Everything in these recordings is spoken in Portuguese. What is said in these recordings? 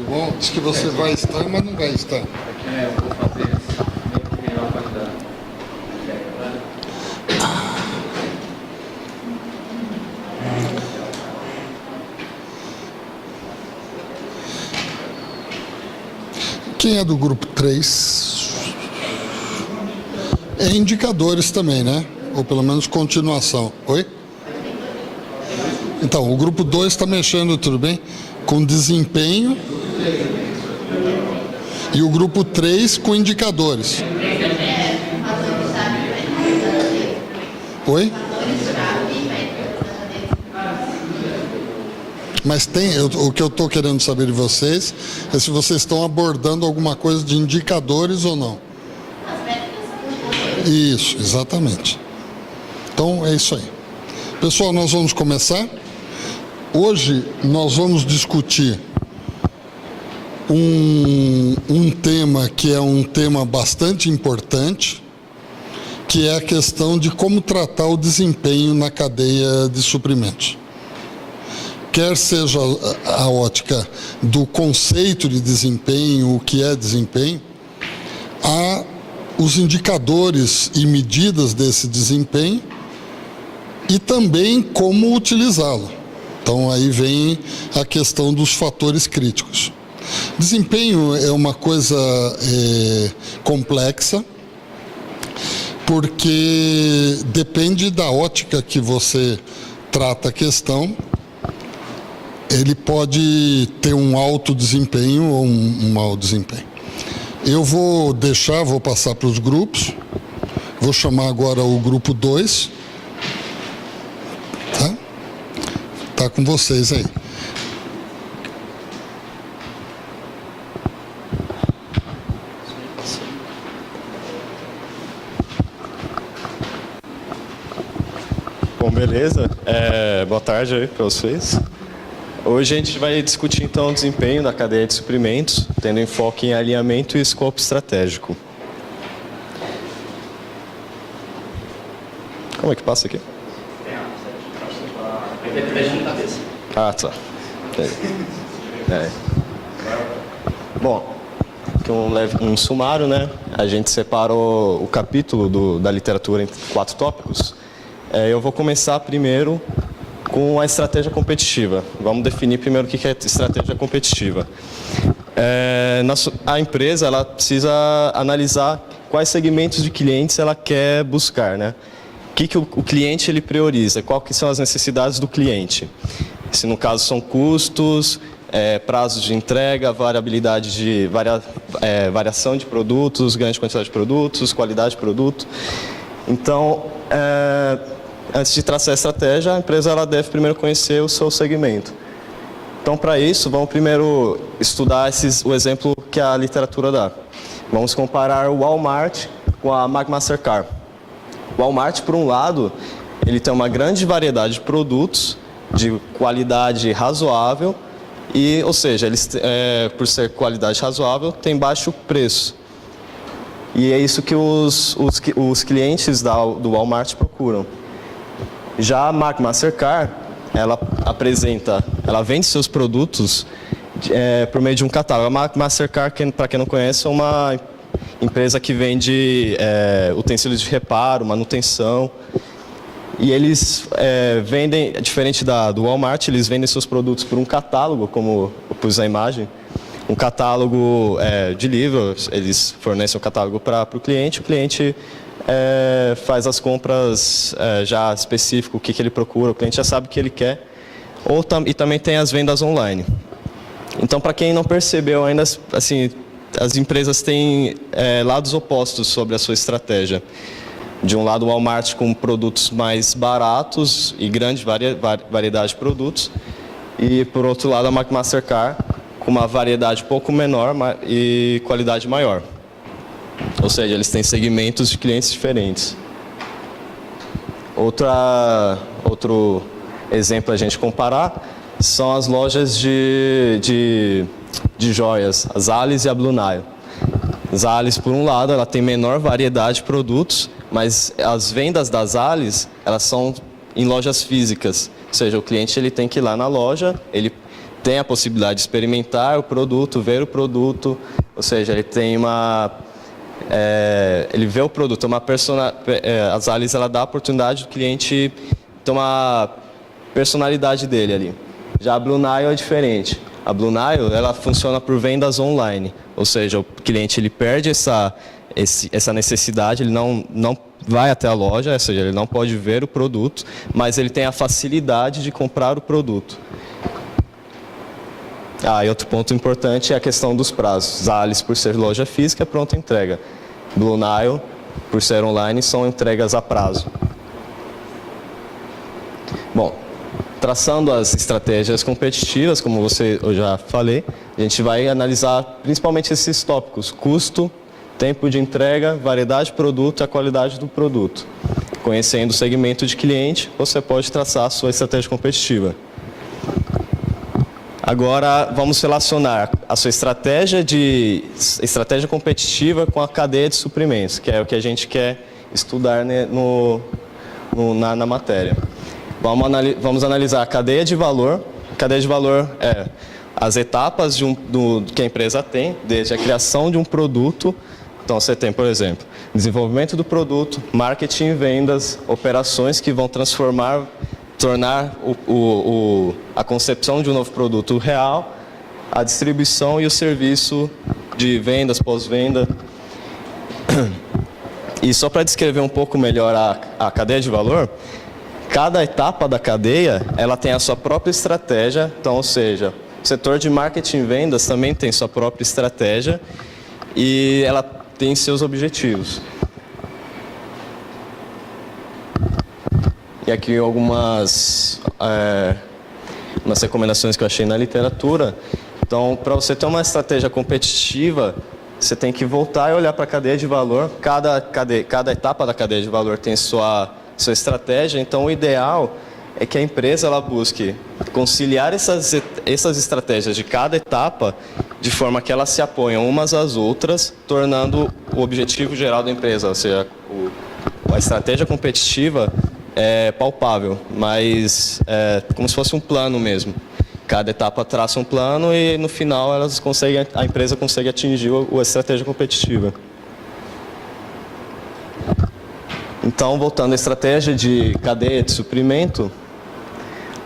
bom? Diz que você vai estar, mas não vai estar. Eu vou fazer melhor qualidade. Quem é do grupo 3? É indicadores também, né? Ou pelo menos continuação. Oi? Então, o grupo 2 está mexendo, tudo bem? Com desempenho. E o grupo 3 com indicadores. Oi? Mas o que eu estou querendo saber de vocês é se vocês estão abordando alguma coisa de indicadores ou não. Isso, exatamente. Então é isso aí. Pessoal, nós vamos começar. Hoje nós vamos discutir um tema que é um tema bastante importante, que é a questão de como tratar o desempenho na cadeia de suprimentos. Quer seja a ótica do conceito de desempenho, o que é desempenho, há os indicadores e medidas desse desempenho e também como utilizá-lo. Então aí vem a questão dos fatores críticos. Desempenho é uma coisa complexa, porque depende da ótica que você trata a questão. Ele pode ter um alto desempenho ou um mau desempenho. Eu vou passar para os grupos. Vou chamar agora o grupo 2. Tá? Tá com vocês aí. Bom, beleza. Boa tarde aí para vocês. Hoje a gente vai discutir então o desempenho da cadeia de suprimentos, tendo enfoque em alinhamento e escopo estratégico. Como é que passa aqui? Ah, tá. Bom, aqui um sumário, né? A gente separou o capítulo da literatura em 4 tópicos. Eu vou começar primeiro com a estratégia competitiva. Vamos definir primeiro o que é estratégia competitiva. A empresa ela precisa analisar quais segmentos de clientes ela quer buscar, né? O que o cliente ele prioriza, quais que são as necessidades do cliente. Se no caso são custos, prazos de entrega, variabilidade de variação de produtos, grande quantidade de produtos, qualidade de produto. Então, antes de traçar a estratégia, a empresa ela deve primeiro conhecer o seu segmento. Então, para isso, vamos primeiro estudar o exemplo que a literatura dá. Vamos comparar o Walmart com a Mastercard. O Walmart, por um lado, ele tem uma grande variedade de produtos de qualidade razoável e, ou seja, eles, por ser qualidade razoável, tem baixo preço. E é isso que os clientes do Walmart procuram. Já a Mastercard, ela vende seus produtos por meio de um catálogo. A Mastercard, para quem não conhece, é uma empresa que vende utensílios de reparo, manutenção. E eles vendem, diferente do Walmart, eles vendem seus produtos por um catálogo, como eu pus na imagem. Um catálogo de livros, eles fornecem o catálogo para o cliente faz as compras já específico, o que ele procura, o cliente já sabe o que ele quer, e também tem as vendas online. Então, para quem não percebeu ainda, assim, as empresas têm lados opostos sobre a sua estratégia. De um lado, o Walmart com produtos mais baratos e grande variedade de produtos, e por outro lado, a Mastercard com uma variedade pouco menor e qualidade maior. Ou seja, eles têm segmentos de clientes diferentes. Outro exemplo a gente comparar são as lojas de joias, a Zales e a Blue Nile. Zales, por um lado, ela tem menor variedade de produtos, mas as vendas das Zales, elas são em lojas físicas. Ou seja, o cliente ele tem que ir lá na loja, ele tem a possibilidade de experimentar o produto, ver o produto, ou seja, ele tem ele vê o produto, a Zales ela dá a oportunidade do cliente ter uma personalidade dele ali. Já a Blue Nile é diferente. A Blue Nile ela funciona por vendas online, ou seja, o cliente ele perde essa necessidade, ele não vai até a loja, ou seja, ele não pode ver o produto, mas ele tem a facilidade de comprar o produto. E outro ponto importante é a questão dos prazos. Zales, por ser loja física, é pronta entrega. Blue Nile, por ser online, são entregas a prazo. Bom, traçando as estratégias competitivas, como eu já falei, a gente vai analisar principalmente esses tópicos: custo, tempo de entrega, variedade de produto e a qualidade do produto. Conhecendo o segmento de cliente, você pode traçar a sua estratégia competitiva. Agora, vamos relacionar a sua estratégia competitiva com a cadeia de suprimentos, que é o que a gente quer estudar na matéria. Vamos analisar a cadeia de valor. A cadeia de valor é as etapas que a empresa tem, desde a criação de um produto. Então, você tem, por exemplo, desenvolvimento do produto, marketing e vendas, operações que vão tornar a concepção de um novo produto real, a distribuição e o serviço de vendas, pós-venda. E só para descrever um pouco melhor a cadeia de valor, cada etapa da cadeia ela tem a sua própria estratégia. Então, ou seja, o setor de marketing e vendas também tem sua própria estratégia e ela tem seus objetivos. E aqui algumas recomendações que eu achei na literatura. Então, para você ter uma estratégia competitiva, você tem que voltar e olhar para a cadeia de valor. Cada etapa da cadeia de valor tem sua estratégia. Então, o ideal é que a empresa ela busque conciliar essas estratégias de cada etapa de forma que elas se apoiam umas às outras, tornando o objetivo geral da empresa, ou seja, a estratégia competitiva é palpável, mas é como se fosse um plano mesmo. Cada etapa traça um plano e no final a empresa consegue atingir a estratégia competitiva. Então, voltando à estratégia de cadeia de suprimento,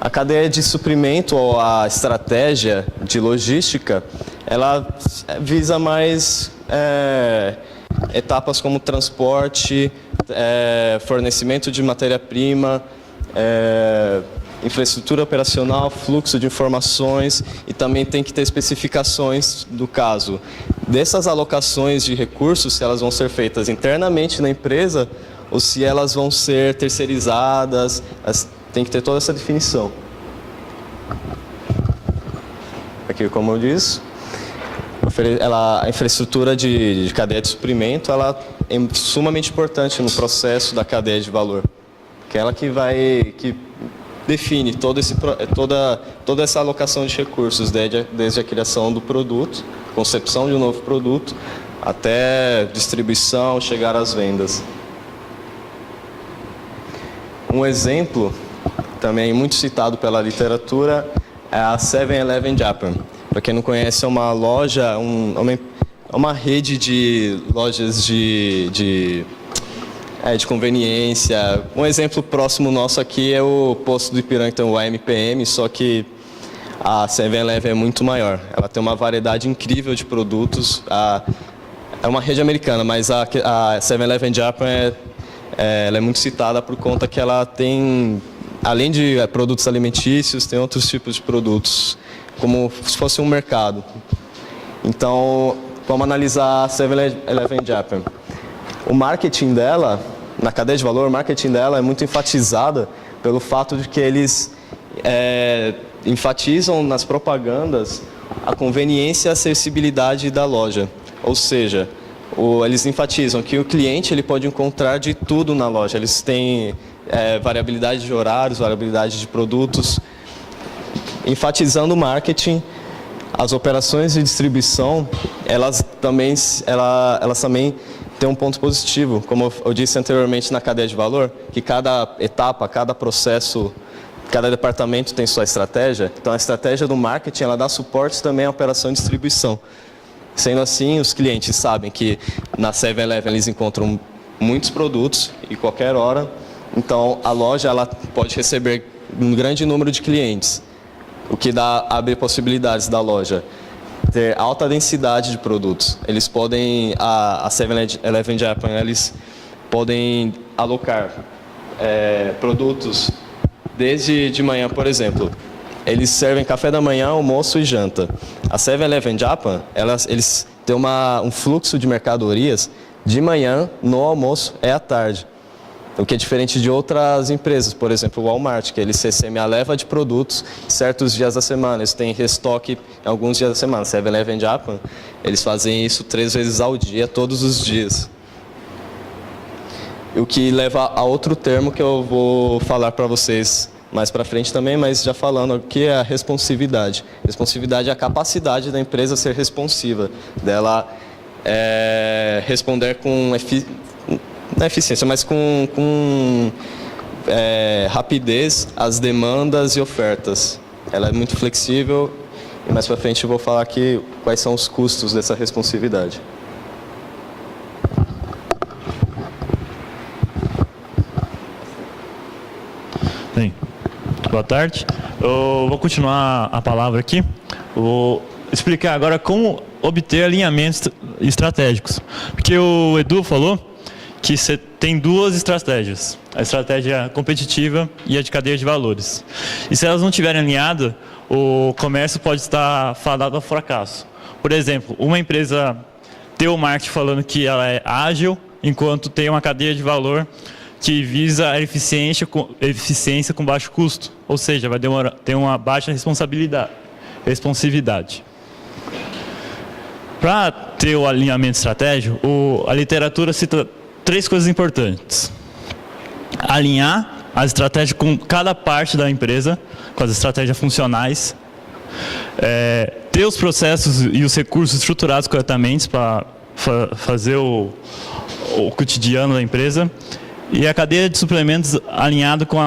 a cadeia de suprimento ou a estratégia de logística, ela visa mais etapas como transporte, fornecimento de matéria-prima, infraestrutura operacional, fluxo de informações e também tem que ter especificações do caso. Dessas alocações de recursos, se elas vão ser feitas internamente na empresa ou se elas vão ser terceirizadas, tem que ter toda essa definição. Aqui, como eu disse, a infraestrutura de cadeia de suprimento ela é sumamente importante no processo da cadeia de valor, que é ela que define toda essa alocação de recursos, desde a criação do produto, concepção de um novo produto, até distribuição, chegar às vendas. Um exemplo, também muito citado pela literatura, é a 7-Eleven Japan. Para quem não conhece, é uma loja, uma rede de lojas de conveniência. Um exemplo próximo nosso aqui é o posto do Ipiranga, então o AMPM, só que a 7-Eleven é muito maior. Ela tem uma variedade incrível de produtos. É uma rede americana, mas a 7-Eleven Japan ela é muito citada por conta que ela tem, além de produtos alimentícios, tem outros tipos de produtos, como se fosse um mercado. Então, vamos analisar a 7-Eleven Japan. O marketing dela, na cadeia de valor, o marketing dela é muito enfatizada pelo fato de que eles enfatizam nas propagandas a conveniência e a acessibilidade da loja. Ou seja, eles enfatizam que o cliente ele pode encontrar de tudo na loja. Eles têm variabilidade de horários, variabilidade de produtos. Enfatizando o marketing, as operações de distribuição, elas também têm um ponto positivo. Como eu disse anteriormente na cadeia de valor, que cada etapa, cada processo cada departamento tem sua estratégia, então a estratégia do marketing ela dá suporte também à operação de distribuição. Sendo assim, os clientes sabem que na 7-Eleven eles encontram muitos produtos e qualquer hora, então a loja ela pode receber um grande número de clientes, o que abre possibilidades da loja ter alta densidade de produtos. Eles podem, a 7-Eleven Japan, eles podem alocar produtos desde de manhã, por exemplo. Eles servem café da manhã, almoço e janta. A 7-Eleven Japan, eles têm um fluxo de mercadorias de manhã, no almoço é à tarde. O que é diferente de outras empresas, por exemplo, o Walmart, que eles recebem a leva de produtos certos dias da semana. Eles têm restoque em alguns dias da semana. 7-Eleven Japan, eles fazem isso 3 vezes ao dia, todos os dias. O que leva a outro termo que eu vou falar para vocês mais para frente também, mas já falando, o que é a responsividade. Responsividade é a capacidade da empresa ser responsiva, dela responder com não é eficiência, mas com rapidez às demandas e ofertas. Ela é muito flexível e mais para frente eu vou falar aqui quais são os custos dessa responsividade. Bem, boa tarde. Eu vou continuar a palavra aqui. Vou explicar agora como obter alinhamentos estratégicos. Porque o Edu falou que você tem 2 estratégias. A estratégia competitiva e a de cadeia de valores. E se elas não estiverem alinhadas, o comércio pode estar fadado ao fracasso. Por exemplo, uma empresa tem o marketing falando que ela é ágil, enquanto tem uma cadeia de valor que visa a eficiência com baixo custo. Ou seja, vai ter uma baixa responsividade. Para ter o alinhamento estratégico, a literatura cita 3 coisas importantes. Alinhar a estratégia com cada parte da empresa, com as estratégias funcionais. Ter os processos e os recursos estruturados corretamente para fazer o cotidiano da empresa. E a cadeia de suplementos alinhado com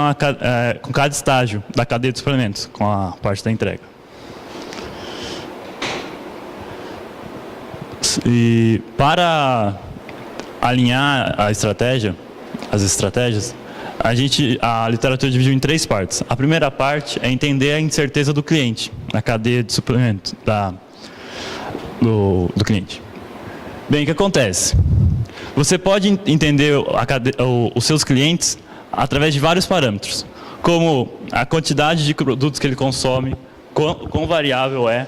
cada estágio da cadeia de suplementos, com a parte da entrega. E para alinhar as estratégias, a literatura dividiu em 3 partes. A primeira parte é entender a incerteza do cliente, na cadeia de suplementos do cliente. Bem, o que acontece? Você pode entender os seus clientes através de vários parâmetros, como a quantidade de produtos que ele consome, quão variável é,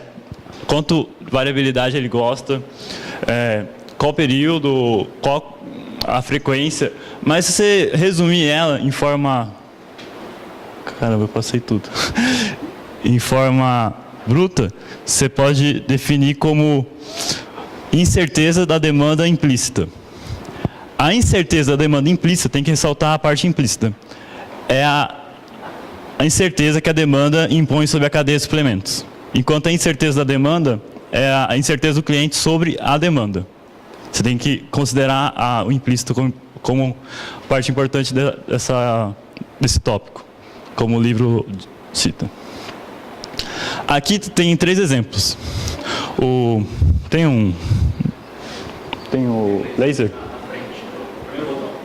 quanto variabilidade ele gosta, qual período, qual a frequência. Mas se você resumir ela em forma... Caramba, eu passei tudo. Em forma bruta, você pode definir como incerteza da demanda implícita. A incerteza da demanda implícita, tem que ressaltar a parte implícita, é a incerteza que a demanda impõe sobre a cadeia de suplementos. Enquanto a incerteza da demanda é a incerteza do cliente sobre a demanda. Você tem que considerar o implícito como parte importante desse tópico, como o livro cita. Aqui tem 3 exemplos. Tem o laser?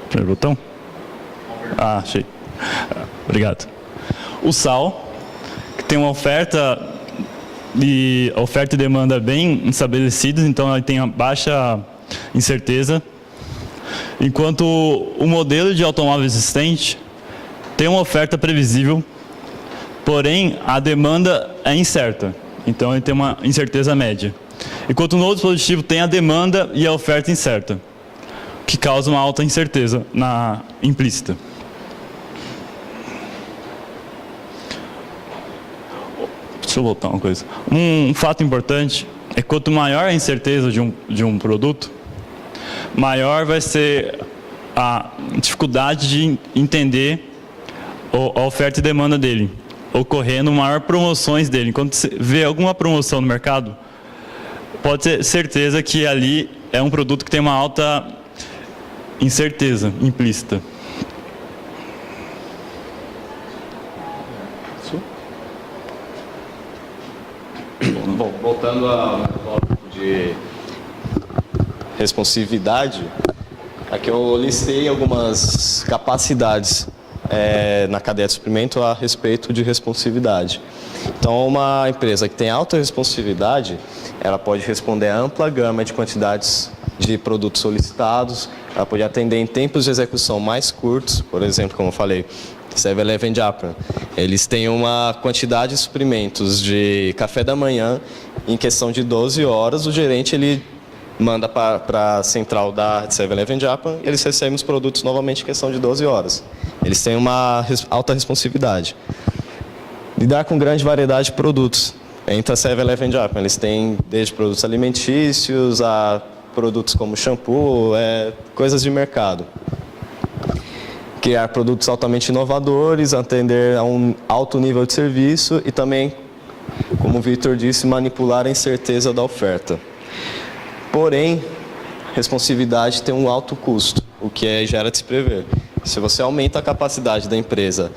Primeiro botão? Ah, achei. Obrigado. O sal, que tem uma oferta e demanda bem estabelecidas, então ela tem uma baixa incerteza. Enquanto o modelo de automóvel existente tem uma oferta previsível, porém a demanda é incerta, então ele tem uma incerteza média. Enquanto o novo dispositivo tem a demanda e a oferta incerta, que causa uma alta incerteza implícita. Deixa eu voltar uma coisa. Um fato importante é que quanto maior a incerteza de um produto, maior vai ser a dificuldade de entender a oferta e demanda dele, ocorrendo maior promoções dele. Quando você vê alguma promoção no mercado, pode ter certeza que ali é um produto que tem uma alta incerteza implícita. Bom, voltando ao tópico de responsividade, aqui eu listei algumas capacidades na cadeia de suprimento a respeito de responsividade. Então, uma empresa que tem alta responsividade, ela pode responder a ampla gama de quantidades de produtos solicitados, ela pode atender em tempos de execução mais curtos, por exemplo, como eu falei, 7-Eleven Japan. Eles têm uma quantidade de suprimentos de café da manhã em questão de 12 horas, o gerente ele manda para a central da 7-Eleven Japan e eles recebem os produtos novamente em questão de 12 horas. Eles têm uma alta responsividade. Lidar com grande variedade de produtos. Entre a 7-Eleven Japan, eles têm desde produtos alimentícios a produtos como shampoo, coisas de mercado. Criar produtos altamente inovadores, atender a um alto nível de serviço e também, como o Victor disse, manipular a incerteza da oferta. Porém, responsividade tem um alto custo, o que gera de se prever. Se você aumenta a capacidade da empresa,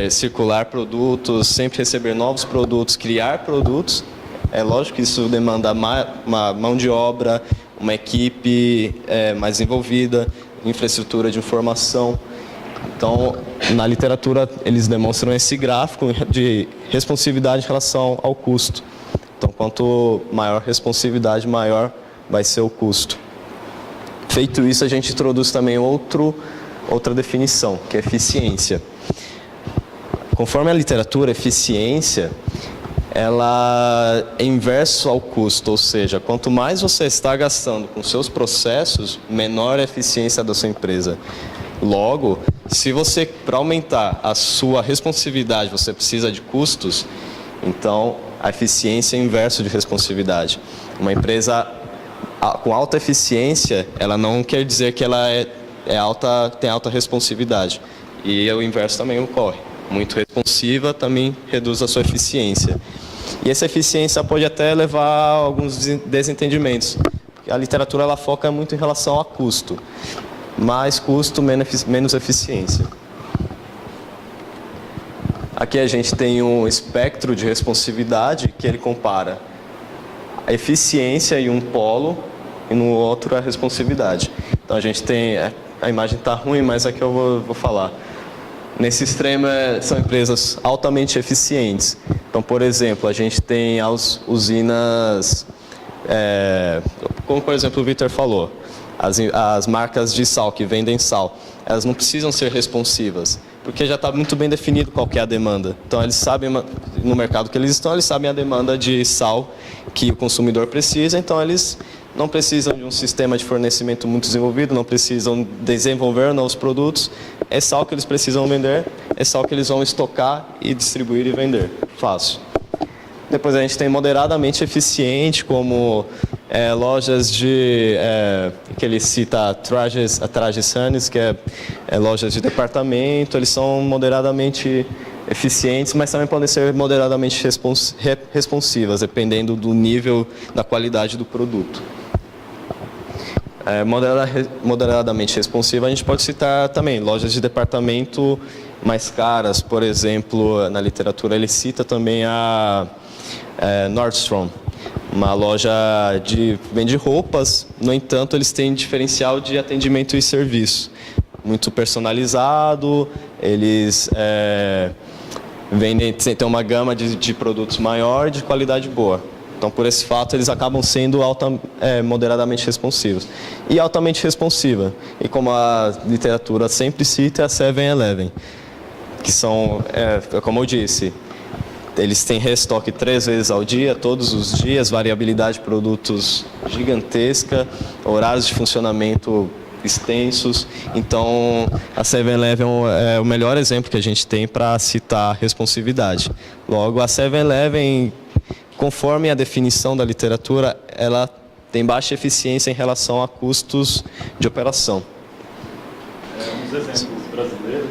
circular produtos, sempre receber novos produtos, criar produtos, é lógico que isso demanda uma mão de obra, uma equipe mais envolvida, infraestrutura de informação. Então, na literatura, eles demonstram esse gráfico de responsividade em relação ao custo. Então, quanto maior responsividade, maior vai ser o custo. Feito isso, a gente introduz também outra definição, que é eficiência. Conforme a literatura, eficiência ela é inverso ao custo, ou seja, quanto mais você está gastando com seus processos, menor a eficiência da sua empresa. Logo, se você, para aumentar a sua responsividade, você precisa de custos, então a eficiência é inverso de responsividade. Uma empresa com alta eficiência, ela não quer dizer que ela tem alta responsividade. E o inverso também ocorre. Muito responsiva também reduz a sua eficiência. E essa eficiência pode até levar a alguns desentendimentos. A literatura ela foca muito em relação a custo. Mais custo, menos eficiência. Aqui a gente tem um espectro de responsividade que ele compara a eficiência em um polo e no outro a responsividade. Então a gente tem... A imagem está ruim, mas aqui eu vou falar. Nesse extremo são empresas altamente eficientes. Então, por exemplo, a gente tem as usinas, como por exemplo o Victor falou, as marcas de sal que vendem sal, elas não precisam ser responsivas, porque já está muito bem definido qual que é a demanda. Então, eles sabem, no mercado que eles estão, eles sabem a demanda de sal que o consumidor precisa, então eles não precisam de um sistema de fornecimento muito desenvolvido, não precisam desenvolver novos produtos. É sal que eles precisam vender, é sal que eles vão estocar e distribuir e vender. Fácil. Depois a gente tem moderadamente eficiente, como lojas que ele cita, a Trajes Sanes, que é lojas de departamento. Eles são moderadamente eficientes, mas também podem ser moderadamente responsivas, dependendo do nível da qualidade do produto. Moderadamente responsiva, a gente pode citar também lojas de departamento mais caras. Por exemplo, na literatura ele cita também a Nordstrom, uma loja que vende roupas, no entanto eles têm diferencial de atendimento e serviço, muito personalizado, eles tem uma gama de produtos maior, de qualidade boa. Então, por esse fato, eles acabam sendo moderadamente responsivos. E altamente responsiva. E como a literatura sempre cita, é a 7-Eleven, que são, como eu disse, eles têm restoque 3 vezes ao dia, todos os dias, variabilidade de produtos gigantesca, horários de funcionamento extensos. Então, a 7-Eleven é o melhor exemplo que a gente tem para citar responsividade. Logo, a 7-Eleven, conforme a definição da literatura, ela tem baixa eficiência em relação a custos de operação. Uns exemplos brasileiros.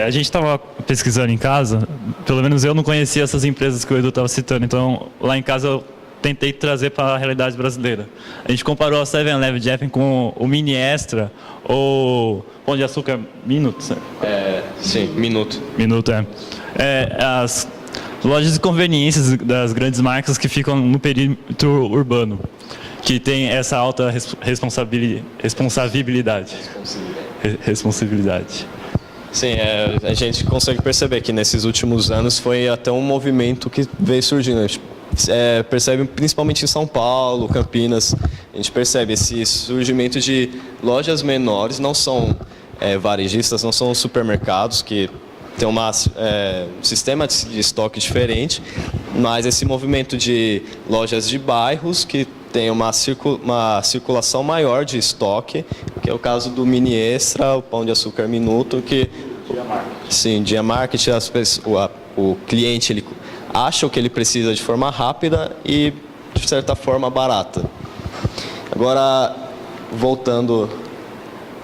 A gente estava pesquisando em casa, pelo menos eu não conhecia essas empresas que o Edu estava citando, então lá em casa eu tentei trazer para a realidade brasileira. A gente comparou a 7-Eleven Japan com o Mini Extra ou Pão de Açúcar Minuto. Sim, Minuto. Minuto, lojas de conveniências das grandes marcas que ficam no perímetro urbano, que tem essa alta responsabilidade. Sim, a gente consegue perceber que nesses últimos anos foi até um movimento que veio surgindo. A gente percebe principalmente em São Paulo, Campinas, a gente percebe esse surgimento de lojas menores, não são varejistas, não são supermercados que tem um sistema de estoque diferente, mas esse movimento de lojas de bairros que tem uma circulação maior de estoque, que é o caso do Mini Extra, o Pão de Açúcar Minuto, que sim, Dia Market, o cliente ele acha o que ele precisa de forma rápida e de certa forma barata. Agora, voltando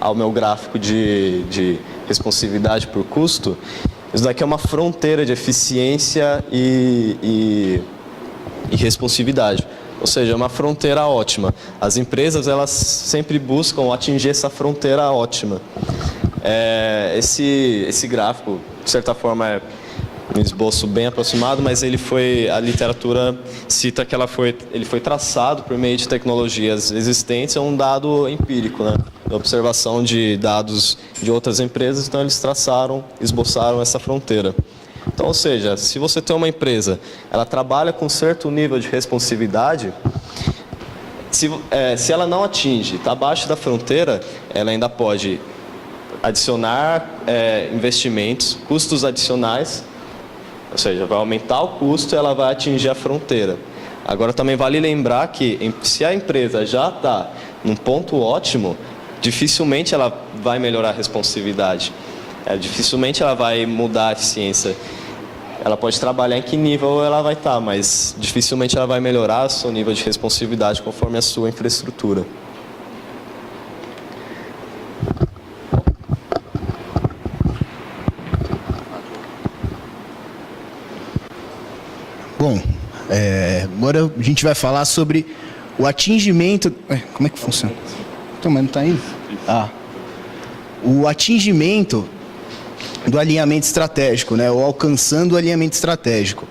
ao meu gráfico de responsividade por custo, isso daqui é uma fronteira de eficiência e responsividade. Ou seja, é uma fronteira ótima. As empresas, elas sempre buscam atingir essa fronteira ótima. Esse gráfico, de certa forma, é um esboço bem aproximado, mas a literatura cita que ele foi traçado por meio de tecnologias existentes, é um dado empírico, né? Observação de dados de outras empresas, então eles esboçaram essa fronteira. Então, ou seja, se você tem uma empresa, ela trabalha com certo nível de responsividade, se ela não atinge, está abaixo da fronteira, ela ainda pode adicionar investimentos, custos adicionais, ou seja, vai aumentar o custo e ela vai atingir a fronteira. Agora, também vale lembrar que se a empresa já está num ponto ótimo, dificilmente ela vai melhorar a responsividade. Dificilmente ela vai mudar a eficiência. Ela pode trabalhar em que nível ela vai estar, mas dificilmente ela vai melhorar o seu nível de responsividade conforme a sua infraestrutura. Bom, agora a gente vai falar sobre o atingimento... Como é que funciona? Então, mas não está indo? O atingimento do alinhamento estratégico, né? Ou alcançando o alinhamento estratégico.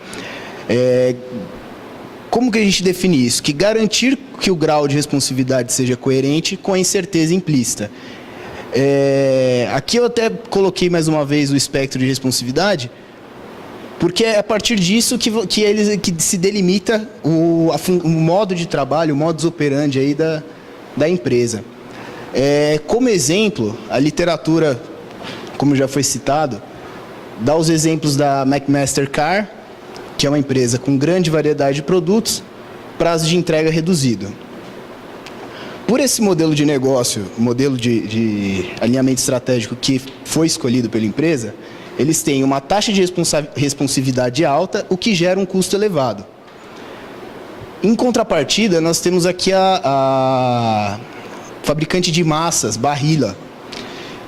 Como que a gente define isso? Que garantir que o grau de responsividade seja coerente com a incerteza implícita. Aqui eu até coloquei mais uma vez o espectro de responsividade, porque é a partir disso que se delimita o modo de trabalho, o modus operandi aí da empresa. Como exemplo, a literatura, como já foi citado, dá os exemplos da McMaster-Carr, que é uma empresa com grande variedade de produtos, prazo de entrega reduzido. Por esse modelo de negócio, modelo de alinhamento estratégico que foi escolhido pela empresa, eles têm uma taxa de responsividade alta, o que gera um custo elevado. Em contrapartida, nós temos aqui a fabricante de massas, Barilla,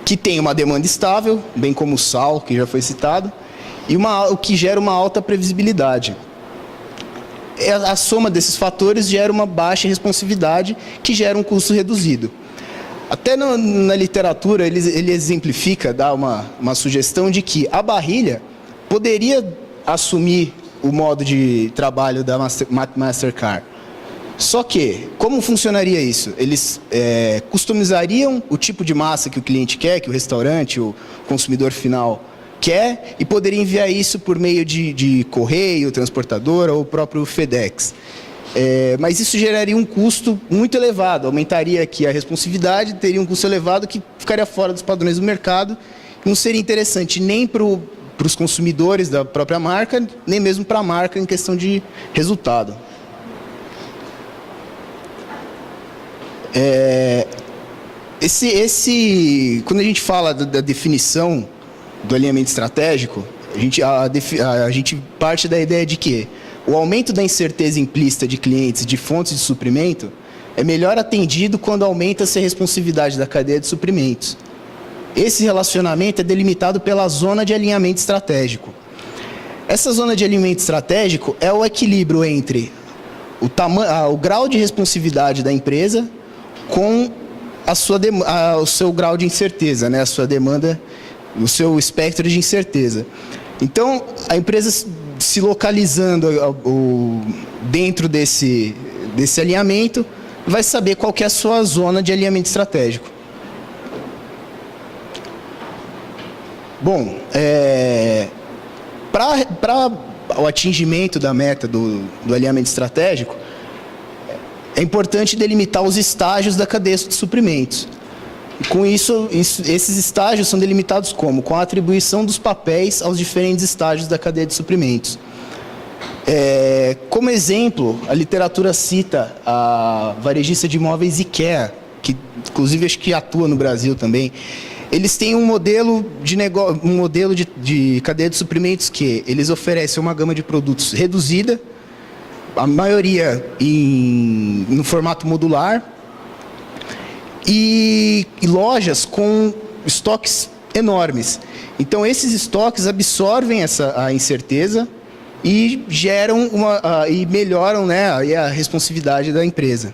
que tem uma demanda estável, bem como o sal, que já foi citado, e o que gera uma alta previsibilidade. A soma desses fatores gera uma baixa responsividade, que gera um custo reduzido. Até na literatura, ele exemplifica, dá uma sugestão de que a Barilla poderia assumir o modo de trabalho da McMaster-Carr. Só que, como funcionaria isso? Eles customizariam o tipo de massa que o cliente quer, que o restaurante, o consumidor final quer, e poderia enviar isso por meio de correio, transportadora ou o próprio FedEx. Mas isso geraria um custo muito elevado, aumentaria aqui a responsividade, teria um custo elevado que ficaria fora dos padrões do mercado, não seria interessante nem para os consumidores da própria marca, nem mesmo para a marca em questão de resultado. Quando a gente fala da definição do alinhamento estratégico, a gente parte da ideia de que o aumento da incerteza implícita de clientes e de fontes de suprimento é melhor atendido quando aumenta-se a responsividade da cadeia de suprimentos. Esse relacionamento é delimitado pela zona de alinhamento estratégico. Essa zona de alinhamento estratégico é o equilíbrio entre o grau de responsividade da empresa com o seu grau de incerteza, né? A sua demanda, o seu espectro de incerteza. Então, a empresa se localizando dentro desse alinhamento, vai saber qual que é a sua zona de alinhamento estratégico. Bom, para o atingimento da meta do alinhamento estratégico, é importante delimitar os estágios da cadeia de suprimentos. Com isso, esses estágios são delimitados como? Com a atribuição dos papéis aos diferentes estágios da cadeia de suprimentos. Como exemplo, a literatura cita a varejista de imóveis IKEA, que inclusive acho que atua no Brasil também. Eles têm um modelo de cadeia de suprimentos que eles oferecem uma gama de produtos reduzida, a maioria no formato modular, e lojas com estoques enormes. Então, esses estoques absorvem a incerteza e geram e melhoram, né, a responsividade da empresa.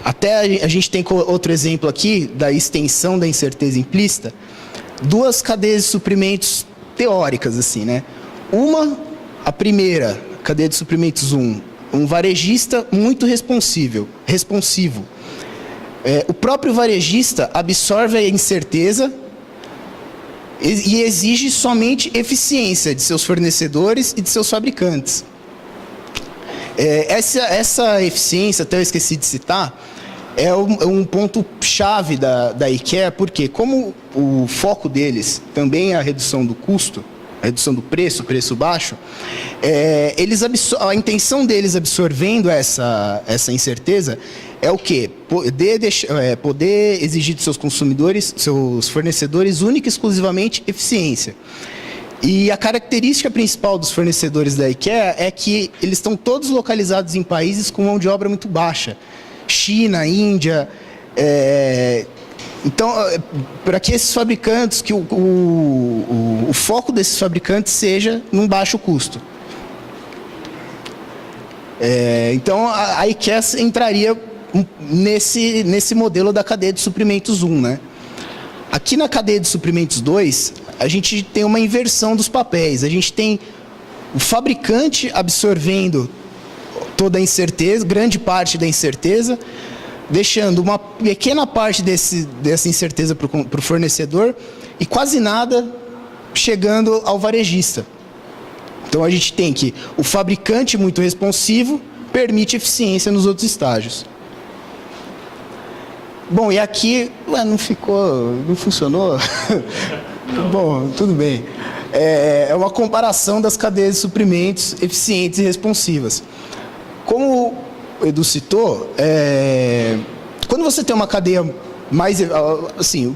Até a gente tem outro exemplo aqui da extensão da incerteza implícita. Duas cadeias de suprimentos teóricas, assim, né? A primeira, cadeia de suprimentos 1, um varejista muito responsivo. O próprio varejista absorve a incerteza e exige somente eficiência de seus fornecedores e de seus fabricantes. Essa eficiência, até eu esqueci de citar, é um ponto-chave da IKEA, porque como o foco deles também é a redução do custo, a redução do preço baixo, a intenção deles absorvendo essa incerteza é o quê? Poder exigir dos seus consumidores, seus fornecedores, única e exclusivamente eficiência. E a característica principal dos fornecedores da IKEA é que eles estão todos localizados em países com mão de obra muito baixa. China, Índia. Então, para que esses fabricantes, que o foco desses fabricantes seja num baixo custo. Então, a IKEA entraria nesse modelo da cadeia de suprimentos 1, né? Aqui na cadeia de suprimentos 2, a gente tem uma inversão dos papéis. A gente tem o fabricante absorvendo toda a incerteza, grande parte da incerteza, deixando uma pequena parte dessa incerteza para o fornecedor e quase nada chegando ao varejista. Então a gente tem que o fabricante muito responsivo permite eficiência nos outros estágios. Bom, e aqui não funcionou? Bom, tudo bem. É uma comparação das cadeias de suprimentos eficientes e responsivas. Como o Edu citou, quando você tem uma cadeia mais... Assim,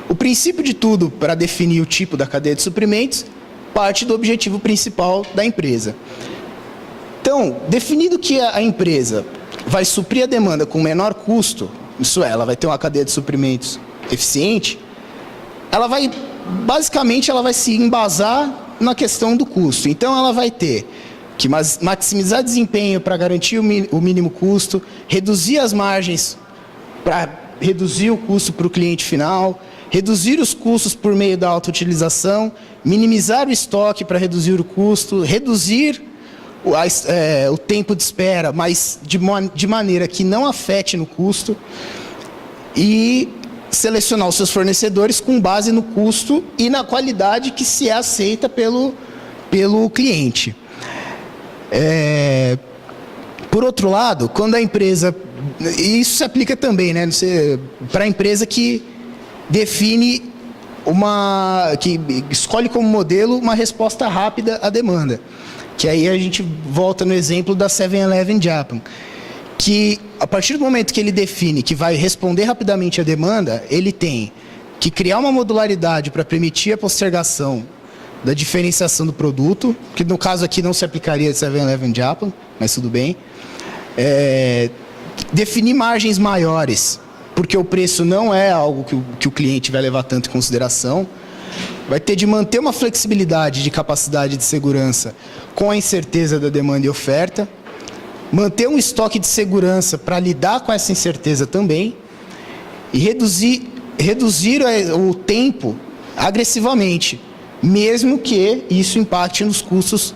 o princípio de tudo para definir o tipo da cadeia de suprimentos parte do objetivo principal da empresa. Então, definido que a empresa vai suprir a demanda com menor custo, isso é, ela vai ter uma cadeia de suprimentos eficiente, basicamente ela vai se embasar na questão do custo. Então, ela vai ter que maximizar desempenho para garantir o mínimo custo, reduzir as margens para reduzir o custo para o cliente final, reduzir os custos por meio da autoutilização, minimizar o estoque para reduzir o custo, reduzir o tempo de espera, mas de maneira que não afete no custo, e selecionar os seus fornecedores com base no custo e na qualidade que se é aceita pelo cliente. Por outro lado, quando a empresa... Isso se aplica também, né, para a empresa que define que escolhe como modelo uma resposta rápida à demanda. Que aí a gente volta no exemplo da 7-Eleven Japan, que a partir do momento que ele define que vai responder rapidamente à demanda, ele tem que criar uma modularidade para permitir a postergação da diferenciação do produto, que no caso aqui não se aplicaria de 7-Eleven Japan, mas tudo bem. Definir margens maiores, porque o preço não é algo que o cliente vai levar tanto em consideração. Vai ter de manter uma flexibilidade de capacidade de segurança com a incerteza da demanda e oferta, manter um estoque de segurança para lidar com essa incerteza também, e reduzir o tempo agressivamente, mesmo que isso impacte nos custos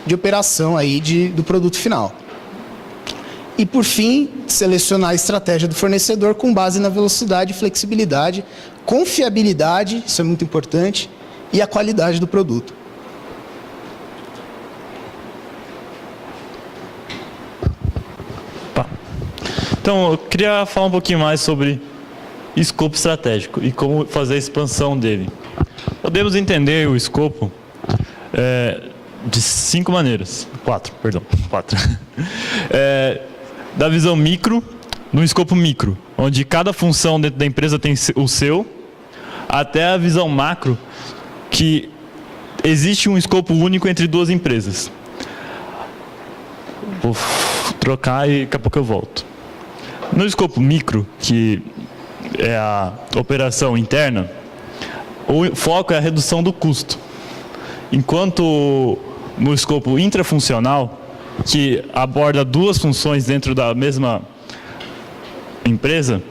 de operação aí do produto final. E, por fim, selecionar a estratégia do fornecedor com base na velocidade, flexibilidade, confiabilidade, isso é muito importante, e a qualidade do produto. Então, eu queria falar um pouquinho mais sobre escopo estratégico e como fazer a expansão dele. Podemos entender o escopo de 5 maneiras. 4, perdão. 4. Da visão micro, no escopo micro, onde cada função dentro da empresa tem o seu, até a visão macro, que existe um escopo único entre duas empresas. Vou trocar e daqui a pouco eu volto. No escopo micro, que é a operação interna, o foco é a redução do custo. Enquanto no escopo intrafuncional, que aborda duas funções dentro da mesma empresa,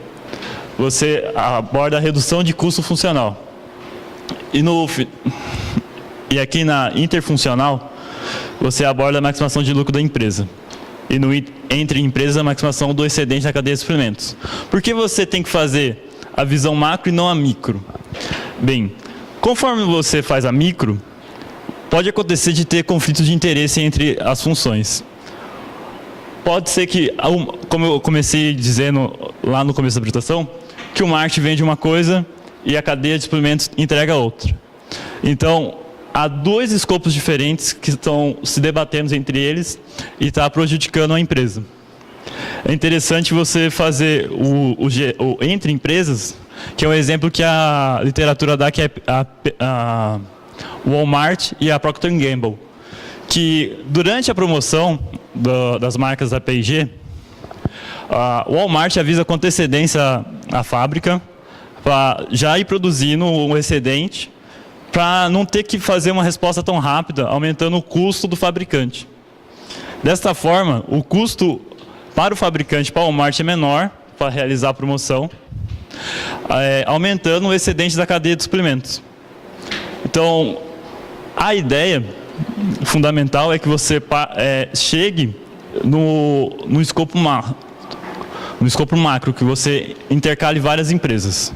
você aborda a redução de custo funcional. E aqui na interfuncional, você aborda a maximização de lucro da empresa. E no entre empresas, a maximização do excedente da cadeia de suprimentos. Por que você tem que fazer a visão macro e não a micro? Bem, conforme você faz a micro, pode acontecer de ter conflitos de interesse entre as funções. Pode ser que, como eu comecei dizendo lá no começo da apresentação, que o marketing vende uma coisa e a cadeia de suprimentos entrega outra. Então, há dois escopos diferentes que estão se debatendo entre eles e está prejudicando a empresa. É interessante você fazer o entre empresas, que é um exemplo que a literatura dá, que é a Walmart e a Procter & Gamble, que durante a promoção das marcas da P&G, a Walmart avisa com antecedência a fábrica para já ir produzindo um excedente para não ter que fazer uma resposta tão rápida, aumentando o custo do fabricante. Desta forma, o custo para o fabricante, para o Walmart, é menor para realizar a promoção, aumentando o excedente da cadeia de suprimentos. Então, a ideia fundamental é que você chegue no escopo macro, que você intercale várias empresas.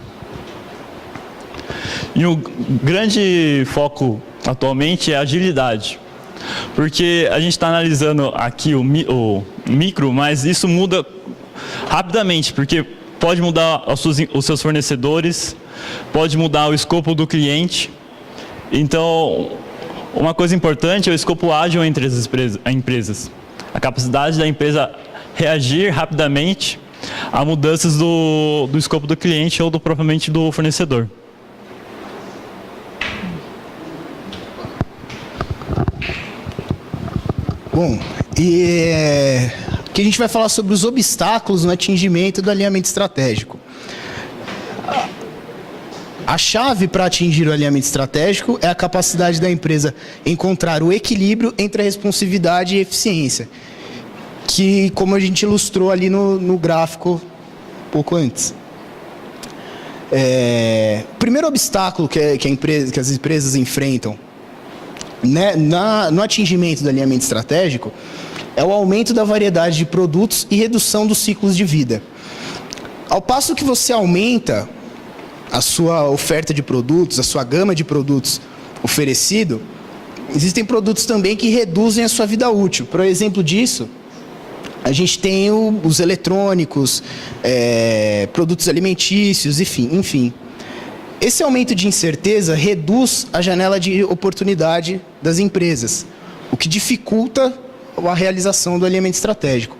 E o grande foco atualmente é a agilidade, porque a gente está analisando aqui o micro, mas isso muda rapidamente, porque pode mudar os seus fornecedores, pode mudar o escopo do cliente. Então, uma coisa importante é o escopo ágil entre as empresas. A capacidade da empresa reagir rapidamente a mudanças do escopo do cliente ou propriamente do fornecedor. Bom, aqui a gente vai falar sobre os obstáculos no atingimento do alinhamento estratégico. A chave para atingir o alinhamento estratégico é a capacidade da empresa encontrar o equilíbrio entre a responsividade e a eficiência, que, como a gente ilustrou ali no gráfico um pouco antes. O primeiro obstáculo que as empresas enfrentam, né, no atingimento do alinhamento estratégico é o aumento da variedade de produtos e redução dos ciclos de vida. Ao passo que você aumenta a sua oferta de produtos, a sua gama de produtos oferecido, existem produtos também que reduzem a sua vida útil. Por exemplo disso, a gente tem os eletrônicos, produtos alimentícios, enfim. Esse aumento de incerteza reduz a janela de oportunidade das empresas, o que dificulta a realização do alinhamento estratégico.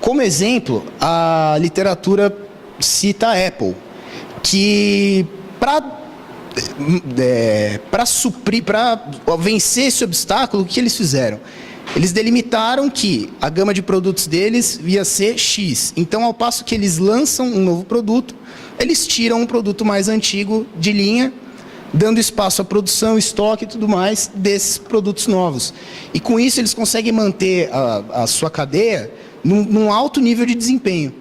Como exemplo, a literatura cita a Apple, que para vencer esse obstáculo, o que eles fizeram? Eles delimitaram que a gama de produtos deles ia ser X. Então, ao passo que eles lançam um novo produto, eles tiram um produto mais antigo de linha, dando espaço à produção, estoque e tudo mais desses produtos novos. E com isso eles conseguem manter a sua cadeia num alto nível de desempenho.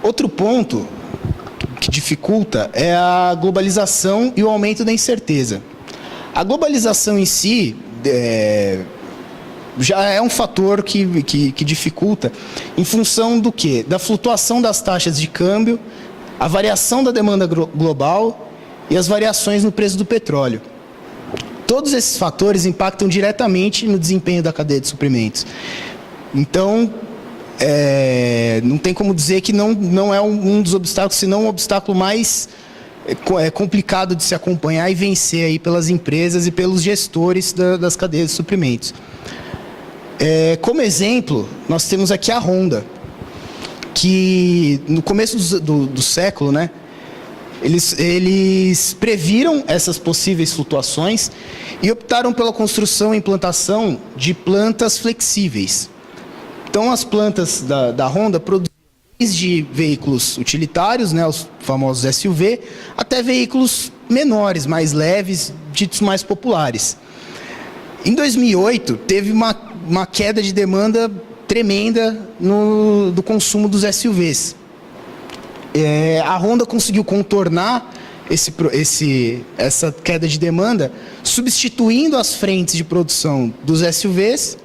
Outro ponto que dificulta é a globalização e o aumento da incerteza. A globalização em si já é um fator que dificulta em função do quê? Da flutuação das taxas de câmbio, a variação da demanda global e as variações no preço do petróleo. Todos esses fatores impactam diretamente no desempenho da cadeia de suprimentos. Então, não tem como dizer que não é um dos obstáculos, senão um obstáculo mais complicado de se acompanhar e vencer aí pelas empresas e pelos gestores das cadeias de suprimentos. Como exemplo, nós temos aqui a Honda, que no começo do século, né, eles previram essas possíveis flutuações e optaram pela construção e implantação de plantas flexíveis. Então, as plantas da Honda produzem desde veículos utilitários, né, os famosos SUV, até veículos menores, mais leves, ditos mais populares. Em 2008, teve uma queda de demanda tremenda do consumo dos SUVs. A Honda conseguiu contornar essa queda de demanda, substituindo as frentes de produção dos SUVs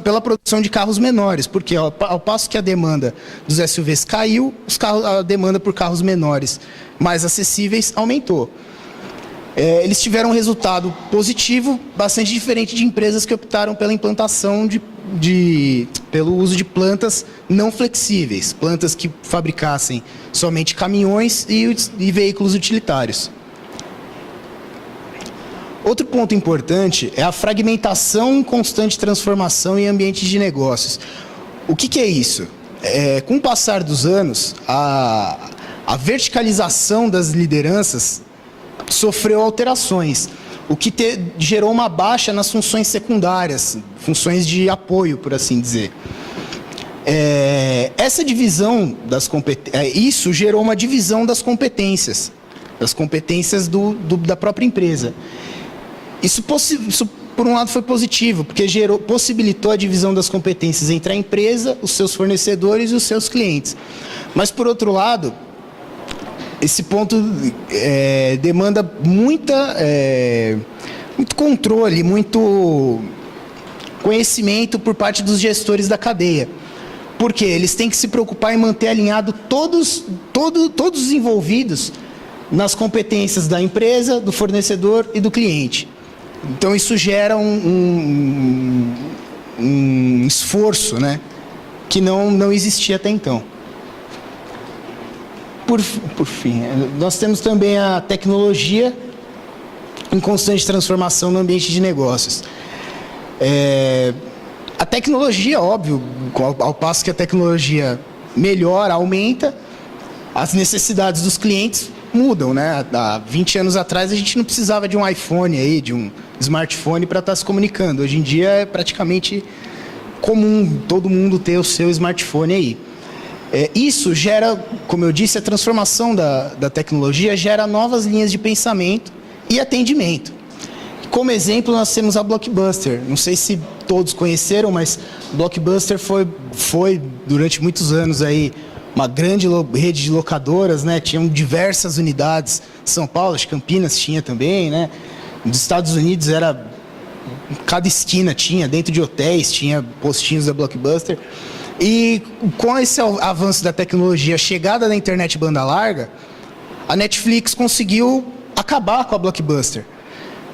pela produção de carros menores, porque ao passo que a demanda dos SUVs caiu, a demanda por carros menores, mais acessíveis, aumentou. Eles tiveram um resultado positivo, bastante diferente de empresas que optaram pela implantação pelo uso de plantas não flexíveis, plantas que fabricassem somente caminhões e veículos utilitários. Outro ponto importante é a fragmentação em constante transformação em ambientes de negócios. O que é isso? Com o passar dos anos, a verticalização das lideranças sofreu alterações, o que gerou uma baixa nas funções secundárias, funções de apoio, por assim dizer. Essa divisão das competências, isso gerou uma divisão das competências da própria empresa. Isso, por um lado, foi positivo, porque possibilitou a divisão das competências entre a empresa, os seus fornecedores e os seus clientes. Mas, por outro lado, esse ponto demanda muito controle, muito conhecimento por parte dos gestores da cadeia. Porque eles têm que se preocupar em manter alinhado todos os envolvidos nas competências da empresa, do fornecedor e do cliente. Então, isso gera um esforço, né, que não existia até então. Por fim, nós temos também a tecnologia em constante transformação no ambiente de negócios. A tecnologia, óbvio, ao passo que a tecnologia melhora, aumenta, as necessidades dos clientes mudam, né? Há 20 anos atrás a gente não precisava de um iPhone aí, de um smartphone para estar se comunicando. Hoje em dia é praticamente comum todo mundo ter o seu smartphone aí. Isso gera, como eu disse, a transformação da tecnologia gera novas linhas de pensamento e atendimento. Como exemplo, nós temos a Blockbuster. Não sei se todos conheceram, mas Blockbuster foi durante muitos anos aí uma grande rede de locadoras, né? Tinham diversas unidades. São Paulo, acho que Campinas tinha também, né? Nos Estados Unidos cada esquina tinha, dentro de hotéis tinha postinhos da Blockbuster. E com esse avanço da tecnologia, a chegada da internet banda larga, a Netflix conseguiu acabar com a Blockbuster.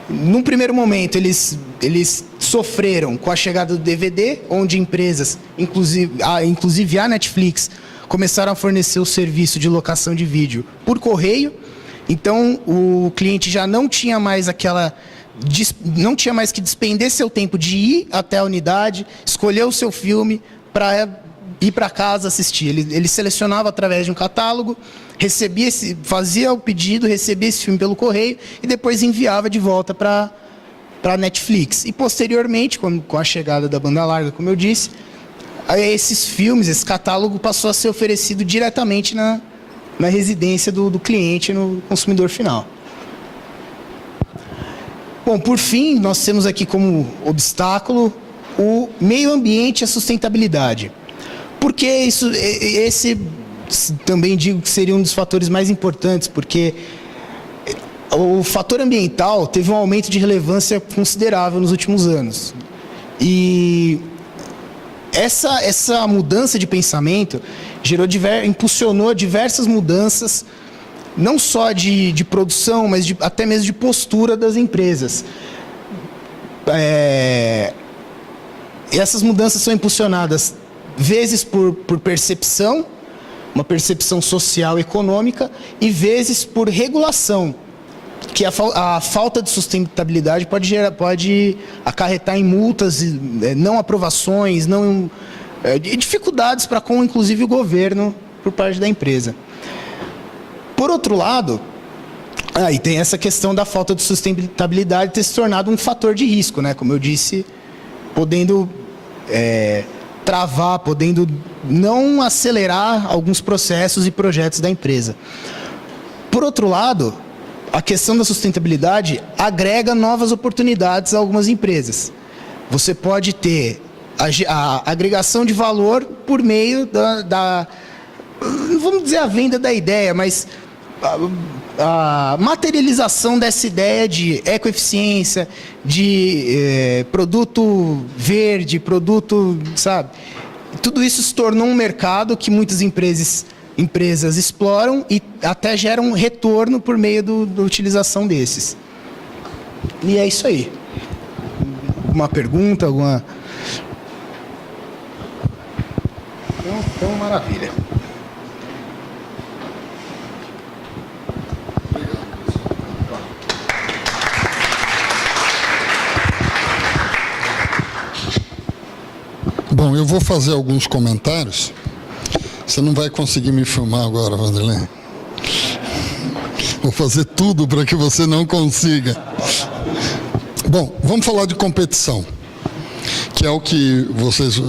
Num primeiro momento, eles sofreram com a chegada do DVD, onde empresas, inclusive a Netflix, começaram a fornecer o serviço de locação de vídeo por correio. Então, o cliente já não tinha mais que despender seu tempo de ir até a unidade, escolher o seu filme para ir para casa assistir. Ele selecionava através de um catálogo, fazia o pedido, recebia esse filme pelo correio e depois enviava de volta para a Netflix. E posteriormente, com a chegada da banda larga, como eu disse, esses filmes, esse catálogo passou a ser oferecido diretamente na residência do cliente, no consumidor final. Bom, por fim, nós temos aqui como obstáculo o meio ambiente e a sustentabilidade. Porque também digo que seria um dos fatores mais importantes, porque o fator ambiental teve um aumento de relevância considerável nos últimos anos. E essa mudança de pensamento impulsionou diversas mudanças, não só de produção, mas até mesmo de postura das empresas. Essas mudanças são impulsionadas, vezes por percepção, uma percepção social e econômica, e vezes por regulação, que a falta de sustentabilidade pode acarretar em multas, não aprovações, dificuldades para com, inclusive, o governo por parte da empresa. Por outro lado, aí tem essa questão da falta de sustentabilidade ter se tornado um fator de risco, né? Como eu disse, podendo travar, podendo não acelerar alguns processos e projetos da empresa. Por outro lado, a questão da sustentabilidade agrega novas oportunidades a algumas empresas. Você pode ter a agregação de valor por meio não vamos dizer a venda da ideia, mas a materialização dessa ideia de ecoeficiência, de produto verde, produto, sabe? Tudo isso se tornou um mercado que muitas empresas exploram e até geram retorno por meio da utilização desses. E é isso aí. Alguma pergunta? Então, maravilha. Bom, eu vou fazer alguns comentários. Você não vai conseguir me filmar agora, Vanderlei. Vou fazer tudo para que você não consiga. Bom, vamos falar de competição, que é o que vocês...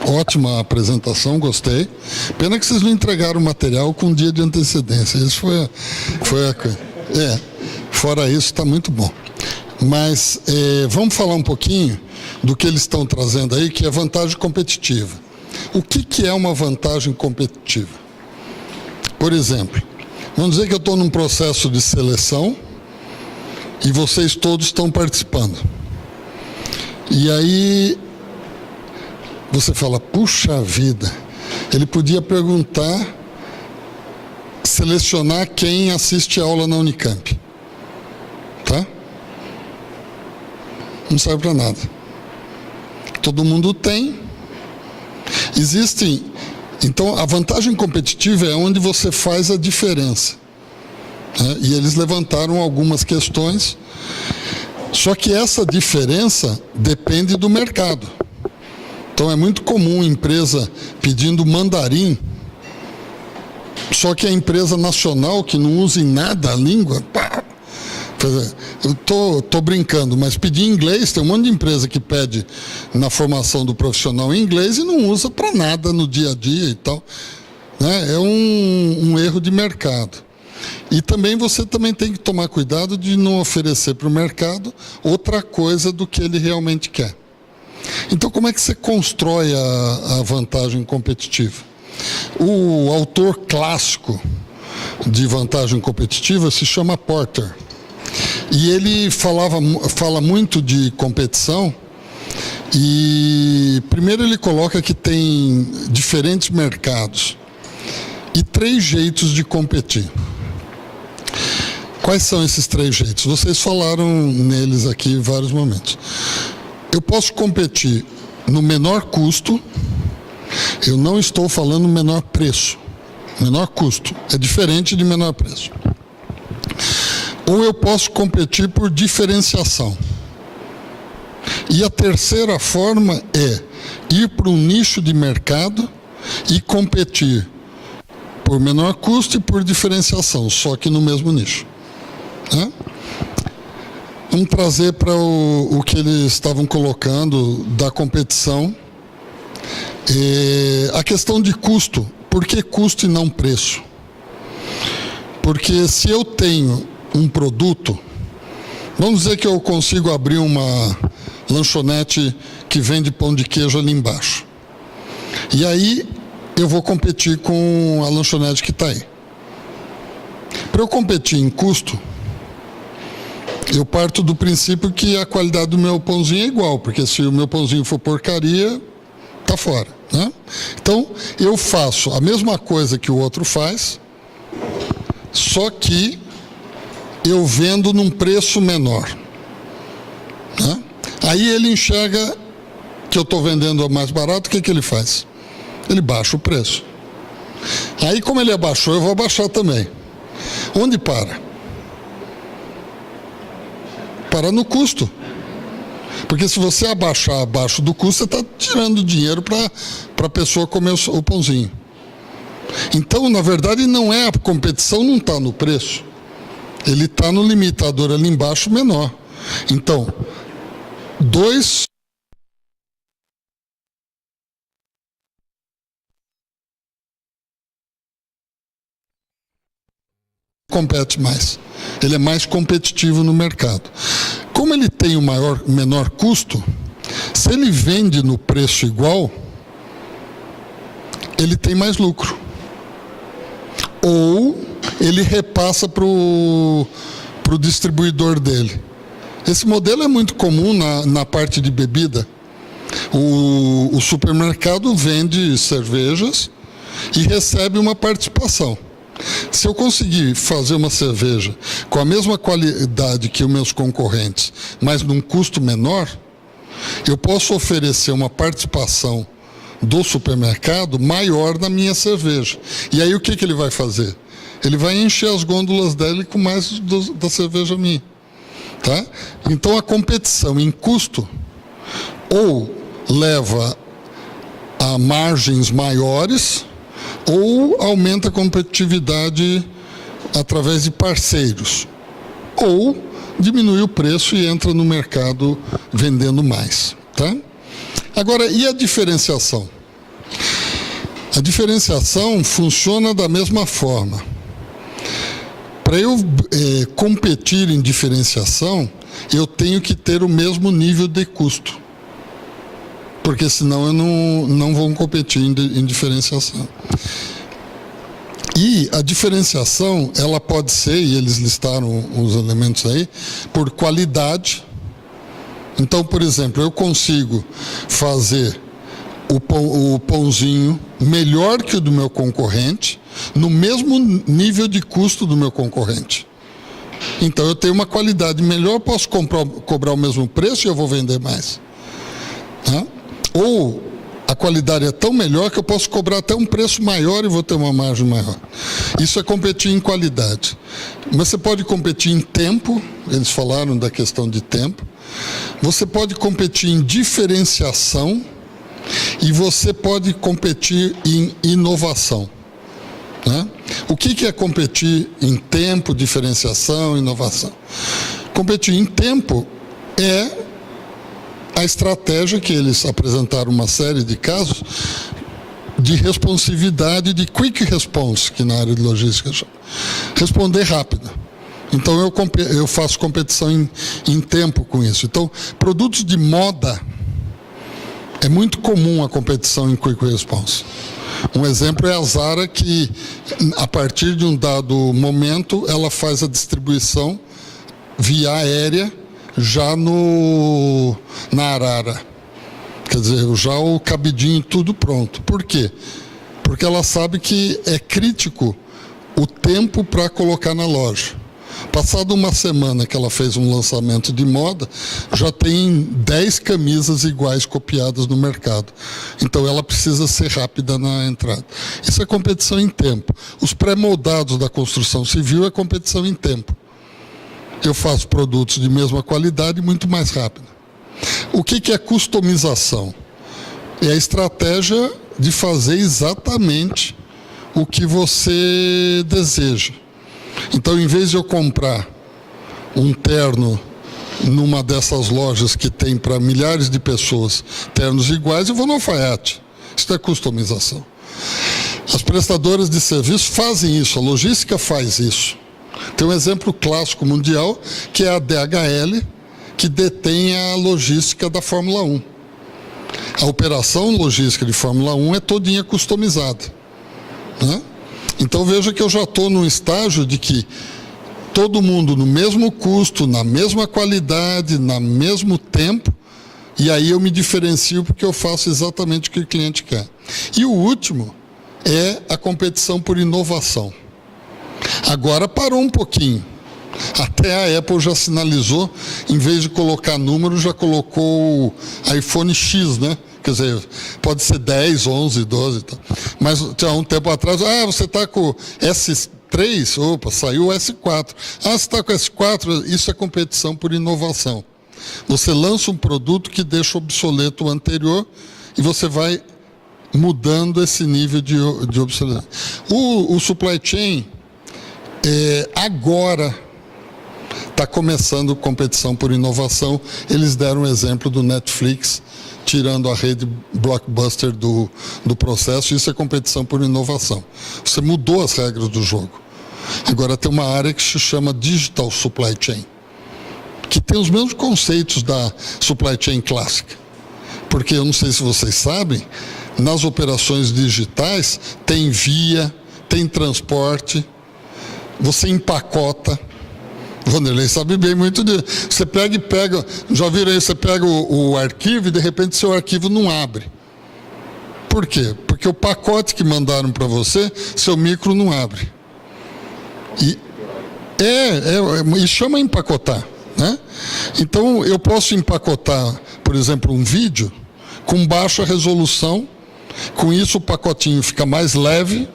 Ótima apresentação, gostei. Pena que vocês não entregaram o material com um dia de antecedência. Isso foi a coisa. Fora isso, está muito bom. Mas vamos falar um pouquinho do que eles estão trazendo aí, que é vantagem competitiva. O que é uma vantagem competitiva? Por exemplo, vamos dizer que eu estou num processo de seleção e vocês todos estão participando. E aí você fala, puxa vida, ele podia perguntar, selecionar quem assiste a aula na Unicamp. Tá? Não serve para nada. Todo mundo tem. Então, a vantagem competitiva é onde você faz a diferença. Né? E eles levantaram algumas questões. Só que essa diferença depende do mercado. Então, é muito comum empresa pedindo mandarim, só que a empresa nacional, que não usa em nada a língua, eu tô brincando, mas pedir inglês, tem um monte de empresa que pede na formação do profissional em inglês e não usa para nada no dia a dia e tal. Né? É um erro de mercado. E também você também tem que tomar cuidado de não oferecer para o mercado outra coisa do que ele realmente quer. Então, como é que você constrói a vantagem competitiva? O autor clássico de vantagem competitiva se chama Porter. E ele fala muito de competição. E primeiro ele coloca que tem diferentes mercados e 3 jeitos de competir. Quais são esses 3 jeitos? Vocês falaram neles aqui em vários momentos. Eu posso competir no menor custo, eu não estou falando menor preço. Menor custo é diferente de menor preço. Ou eu posso competir por diferenciação. E a terceira forma é ir para um nicho de mercado e competir por menor custo e por diferenciação, só que no mesmo nicho. Né? Vamos trazer para o que eles estavam colocando da competição. A questão de custo. Por que custo e não preço? Porque se eu tenho um produto, vamos dizer que eu consigo abrir uma lanchonete que vende pão de queijo ali embaixo. E aí eu vou competir com a lanchonete que está aí. Para eu competir em custo, eu parto do princípio que a qualidade do meu pãozinho é igual, porque se o meu pãozinho for porcaria, tá fora, né? Então, eu faço a mesma coisa que o outro faz, só que eu vendo num preço menor, né? Aí ele enxerga que eu estou vendendo mais barato, o que ele faz? Ele baixa o preço. Aí, como ele abaixou, eu vou abaixar também. Onde para? Para no custo. Porque se você abaixar abaixo do custo, você está tirando dinheiro para a pessoa comer o pãozinho. Então, na verdade, não é a competição, não está no preço. Ele está no limitador ali embaixo menor. Então, dois compete mais. Ele é mais competitivo no mercado. Como ele tem o menor custo, se ele vende no preço igual, ele tem mais lucro. Ou ele repassa para o distribuidor dele. Esse modelo é muito comum na parte de bebida. O supermercado vende cervejas e recebe uma participação. Se eu conseguir fazer uma cerveja com a mesma qualidade que os meus concorrentes, mas num custo menor, eu posso oferecer uma participação do supermercado maior na minha cerveja. E aí o que ele vai fazer? Ele vai encher as gôndolas dele com mais da cerveja minha. Tá? Então a competição em custo ou leva a margens maiores ou aumenta a competitividade através de parceiros, ou diminui o preço e entra no mercado vendendo mais. Tá? Agora, e a diferenciação? A diferenciação funciona da mesma forma. Para eu competir em diferenciação, eu tenho que ter o mesmo nível de custo. Porque senão eu não vou competir em diferenciação. E a diferenciação, ela pode ser, e eles listaram os elementos aí, por qualidade. Então, por exemplo, eu consigo fazer o pãozinho melhor que o do meu concorrente, no mesmo nível de custo do meu concorrente. Então, eu tenho uma qualidade melhor, posso cobrar o mesmo preço e eu vou vender mais. Tá? Ou a qualidade é tão melhor que eu posso cobrar até um preço maior e vou ter uma margem maior. Isso é competir em qualidade. Mas você pode competir em tempo, eles falaram da questão de tempo. Você pode competir em diferenciação e você pode competir em inovação. Né? O que é competir em tempo, diferenciação, inovação? Competir em tempo é a estratégia que eles apresentaram uma série de casos de responsividade, de quick response, que na área de logística chama. Responder rápido. Então eu faço competição em tempo com isso. Então, produtos de moda, é muito comum a competição em quick response. Um exemplo é a Zara, que a partir de um dado momento, ela faz a distribuição via aérea, já na arara. Quer dizer, já o cabidinho tudo pronto. Por quê? Porque ela sabe que é crítico o tempo para colocar na loja. Passado uma semana que ela fez um lançamento de moda, já tem 10 camisas iguais copiadas no mercado. Então ela precisa ser rápida na entrada. Isso é competição em tempo. Os pré-moldados da construção civil é competição em tempo. Eu faço produtos de mesma qualidade muito mais rápido. O que é customização? É a estratégia de fazer exatamente o que você deseja. Então, em vez de eu comprar um terno numa dessas lojas que tem para milhares de pessoas ternos iguais, eu vou no alfaiate. Isso é customização. As prestadoras de serviço fazem isso, a logística faz isso. Tem um exemplo clássico mundial, que é a DHL, que detém a logística da Fórmula 1. A operação logística de Fórmula 1 é todinha customizada, né? Então veja que eu já estou num estágio de que todo mundo no mesmo custo, na mesma qualidade, no mesmo tempo, e aí eu me diferencio porque eu faço exatamente o que o cliente quer. E o último é a competição por inovação. Agora parou um pouquinho. Até a Apple já sinalizou, em vez de colocar número, já colocou o iPhone X, né? Quer dizer, pode ser 10, 11, 12 e tal. Mas há um tempo atrás, você está com o S3, opa, saiu o S4. Você está com o S4, isso é competição por inovação. Você lança um produto que deixa obsoleto o anterior e você vai mudando esse nível de obsolescência. O supply chain, agora, está começando competição por inovação. Eles deram um exemplo do Netflix, tirando a rede blockbuster do processo. Isso é competição por inovação. Você mudou as regras do jogo. Agora tem uma área que se chama Digital Supply Chain, que tem os mesmos conceitos da supply chain clássica. Porque eu não sei se vocês sabem, nas operações digitais tem via, tem transporte, você empacota. Vanderlei sabe bem muito disso. Você pega, já viram aí, você pega o arquivo e de repente seu arquivo não abre. Por quê? Porque o pacote que mandaram para você, seu micro não abre. E chama empacotar, né? Então eu posso empacotar, por exemplo, um vídeo com baixa resolução, com isso o pacotinho fica mais leve,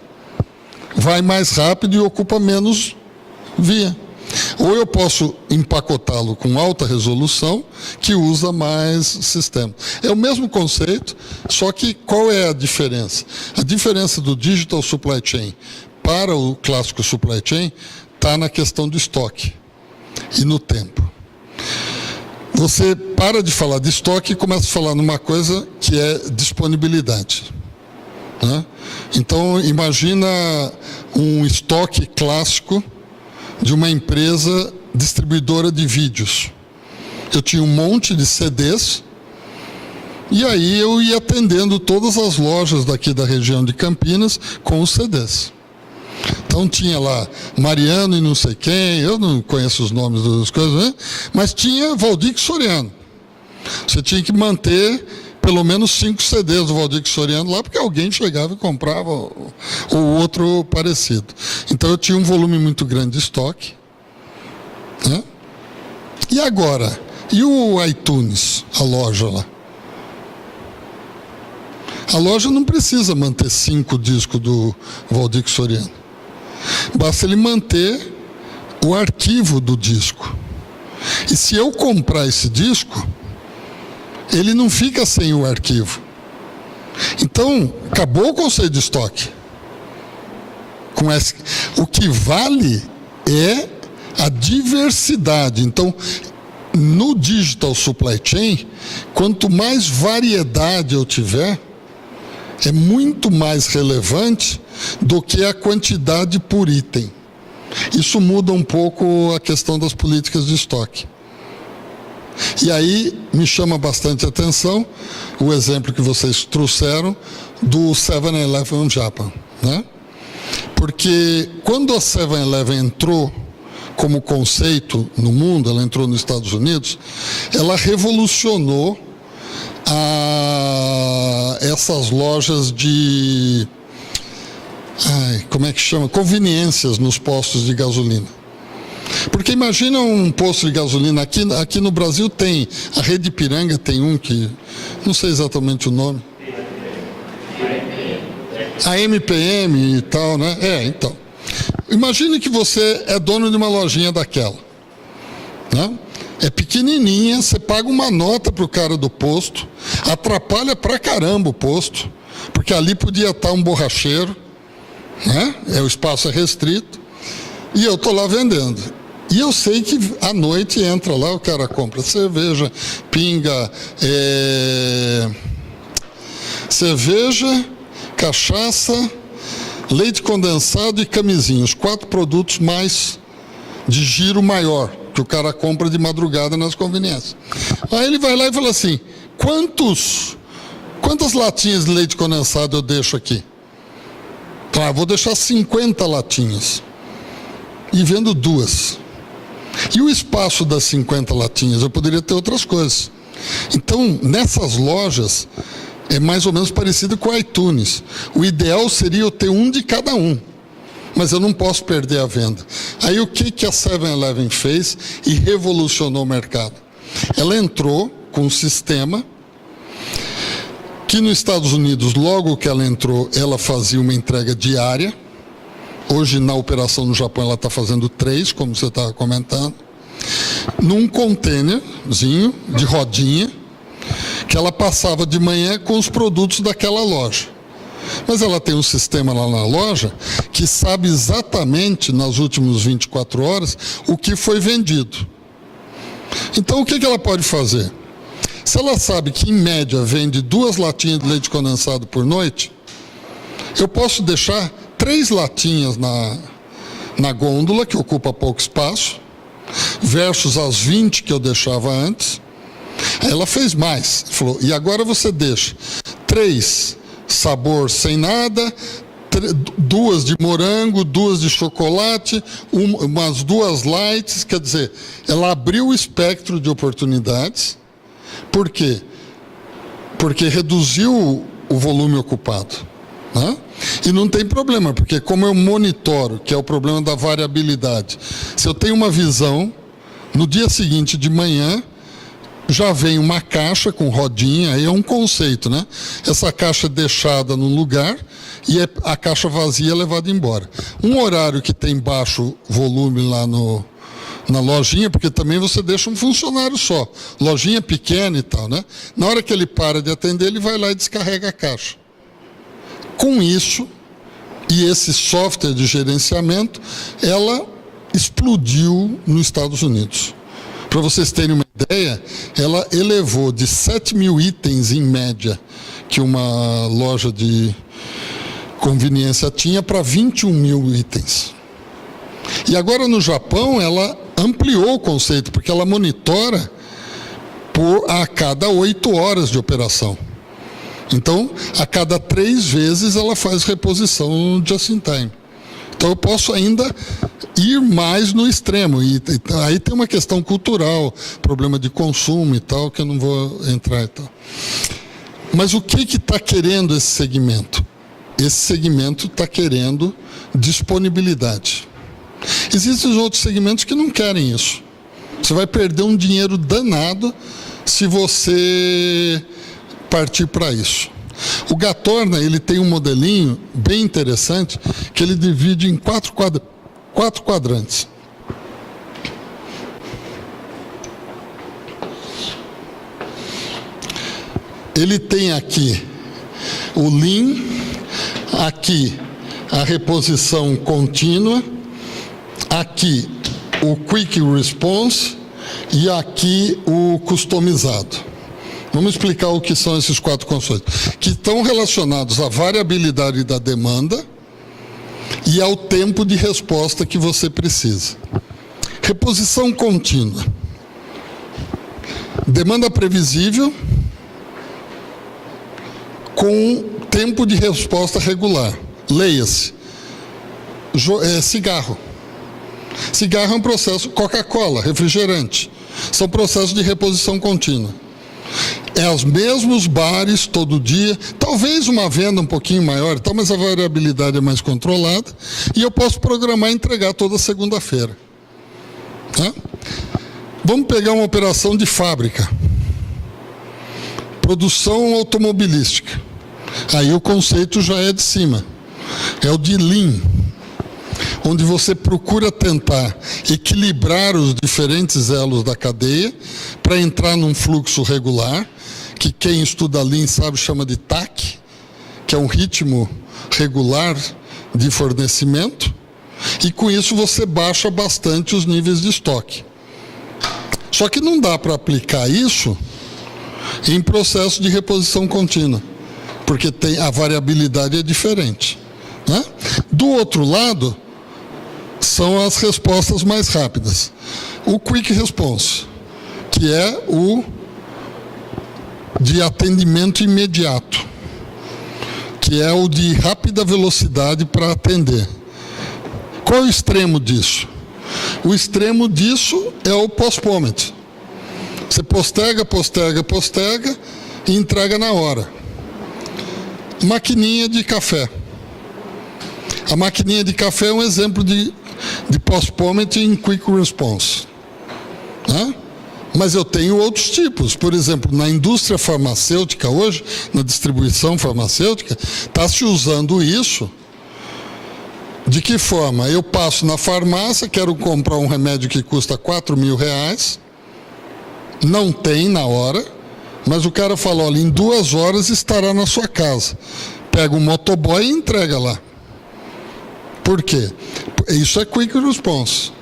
vai mais rápido e ocupa menos via. Ou eu posso empacotá-lo com alta resolução, que usa mais sistema. É o mesmo conceito, só que qual é a diferença? A diferença do Digital Supply Chain para o clássico Supply Chain está na questão do estoque e no tempo. Você para de falar de estoque e começa a falar numa coisa que é disponibilidade, né? Então, imagina um estoque clássico de uma empresa distribuidora de vídeos. Eu tinha um monte de CDs e aí eu ia atendendo todas as lojas daqui da região de Campinas com os CDs. Então tinha lá Mariano e não sei quem, eu não conheço os nomes das coisas, né? Mas tinha Valdir Soriano. Você tinha que manter pelo menos 5 CDs do Valdir Soriano lá, porque alguém chegava e comprava o outro parecido. Então eu tinha um volume muito grande de estoque, né? E agora? E o iTunes, a loja lá? A loja não precisa manter 5 discos do Valdir Soriano. Basta ele manter o arquivo do disco. E se eu comprar esse disco, ele não fica sem o arquivo. Então, acabou o conceito de estoque. O que vale é a diversidade. Então, no Digital Supply Chain, quanto mais variedade eu tiver, é muito mais relevante do que a quantidade por item. Isso muda um pouco a questão das políticas de estoque. E aí me chama bastante atenção o exemplo que vocês trouxeram do 7-Eleven Japan, né? Porque quando a 7-Eleven entrou como conceito no mundo, ela entrou nos Estados Unidos, ela revolucionou essas lojas de, como é que chama? Conveniências nos postos de gasolina. Porque imagina um posto de gasolina, aqui no Brasil tem, a Rede Ipiranga tem um que, não sei exatamente o nome. A MPM e tal, né? Então. Imagine que você é dono de uma lojinha daquela, né? É pequenininha, você paga uma nota para o cara do posto, atrapalha pra caramba o posto, porque ali podia estar um borracheiro, né? O espaço é restrito, e eu estou lá vendendo. E eu sei que à noite entra lá, o cara compra cerveja, pinga, cerveja, cachaça, leite condensado e camisinha, os 4 produtos mais de giro maior, que o cara compra de madrugada nas conveniências. Aí ele vai lá e fala assim, quantos Quantas latinhas de leite condensado eu deixo aqui? Então, eu vou deixar 50 latinhas. E vendo 2. E o espaço das 50 latinhas? Eu poderia ter outras coisas. Então, nessas lojas, é mais ou menos parecido com o iTunes. O ideal seria eu ter um de cada um. Mas eu não posso perder a venda. Aí o que a 7-Eleven fez e revolucionou o mercado? Ela entrou com um sistema que nos Estados Unidos, logo que ela entrou, ela fazia uma entrega diária. Hoje, na operação no Japão, ela está fazendo 3, como você estava comentando. Num containerzinho de rodinha, que ela passava de manhã com os produtos daquela loja. Mas ela tem um sistema lá na loja que sabe exatamente, nas últimas 24 horas, o que foi vendido. Então, o que ela pode fazer? Se ela sabe que, em média, vende 2 latinhas de leite condensado por noite, eu posso deixar 3 latinhas na gôndola, que ocupa pouco espaço, versus as 20 que eu deixava antes. Ela fez mais. Falou, e agora você deixa 3 sabor sem nada, 2 de morango, 2 de chocolate, umas 2 lights. Quer dizer, ela abriu o espectro de oportunidades. Por quê? Porque reduziu o volume ocupado, né? E não tem problema, porque como eu monitoro, que é o problema da variabilidade, se eu tenho uma visão, no dia seguinte de manhã, já vem uma caixa com rodinha, aí é um conceito, né? Essa caixa é deixada num lugar e a caixa vazia é levada embora. Um horário que tem baixo volume lá na lojinha, porque também você deixa um funcionário só, lojinha pequena e tal, né? Na hora que ele para de atender, ele vai lá e descarrega a caixa. Com isso, e esse software de gerenciamento, ela explodiu nos Estados Unidos. Para vocês terem uma ideia, ela elevou de 7 mil itens em média que uma loja de conveniência tinha para 21 mil itens. E agora no Japão ela ampliou o conceito, porque ela monitora a cada 8 horas de operação. Então, a cada 3 vezes ela faz reposição just in time. Então eu posso ainda ir mais no extremo. E aí tem uma questão cultural, problema de consumo e tal, que eu não vou entrar e tal. Mas o que está querendo esse segmento? Esse segmento está querendo disponibilidade. Existem outros segmentos que não querem isso. Você vai perder um dinheiro danado se você partir para isso. O Gatorna, ele tem um modelinho bem interessante que ele divide em 4 quadrantes. Ele tem aqui o Lean, aqui a reposição contínua, aqui o Quick Response e aqui o customizado. Vamos explicar o que são esses 4 conceitos, que estão relacionados à variabilidade da demanda e ao tempo de resposta que você precisa. Reposição contínua. Demanda previsível com tempo de resposta regular. Leia-se. Cigarro. Cigarro é um processo, Coca-Cola, refrigerante. São processos de reposição contínua. É os mesmos bares todo dia, talvez uma venda um pouquinho maior, mas a variabilidade é mais controlada e eu posso programar e entregar toda segunda-feira. Tá? Vamos pegar uma operação de fábrica. Produção automobilística. Aí o conceito já é de cima. É o de Lean, onde você procura tentar equilibrar os diferentes elos da cadeia para entrar num fluxo regular, que quem estuda Lean sabe chama de TAC, que é um ritmo regular de fornecimento, e com isso você baixa bastante os níveis de estoque. Só que não dá para aplicar isso em processo de reposição contínua, porque a variabilidade é diferente, né? Do outro lado, são as respostas mais rápidas. O Quick Response, que é de atendimento imediato, que é o de rápida velocidade para atender. Qual é o extremo disso? O extremo disso é o postponement. Você postega e entrega na hora. Maquininha de café. A maquininha de café é um exemplo de postponement em quick response. Né? Mas eu tenho outros tipos. Por exemplo, na indústria farmacêutica hoje, na distribuição farmacêutica, está se usando isso. De que forma? Eu passo na farmácia, quero comprar um remédio que custa R$4.000, não tem na hora, mas o cara fala, olha, em 2 horas estará na sua casa. Pega um motoboy e entrega lá. Por quê? Isso é quick response.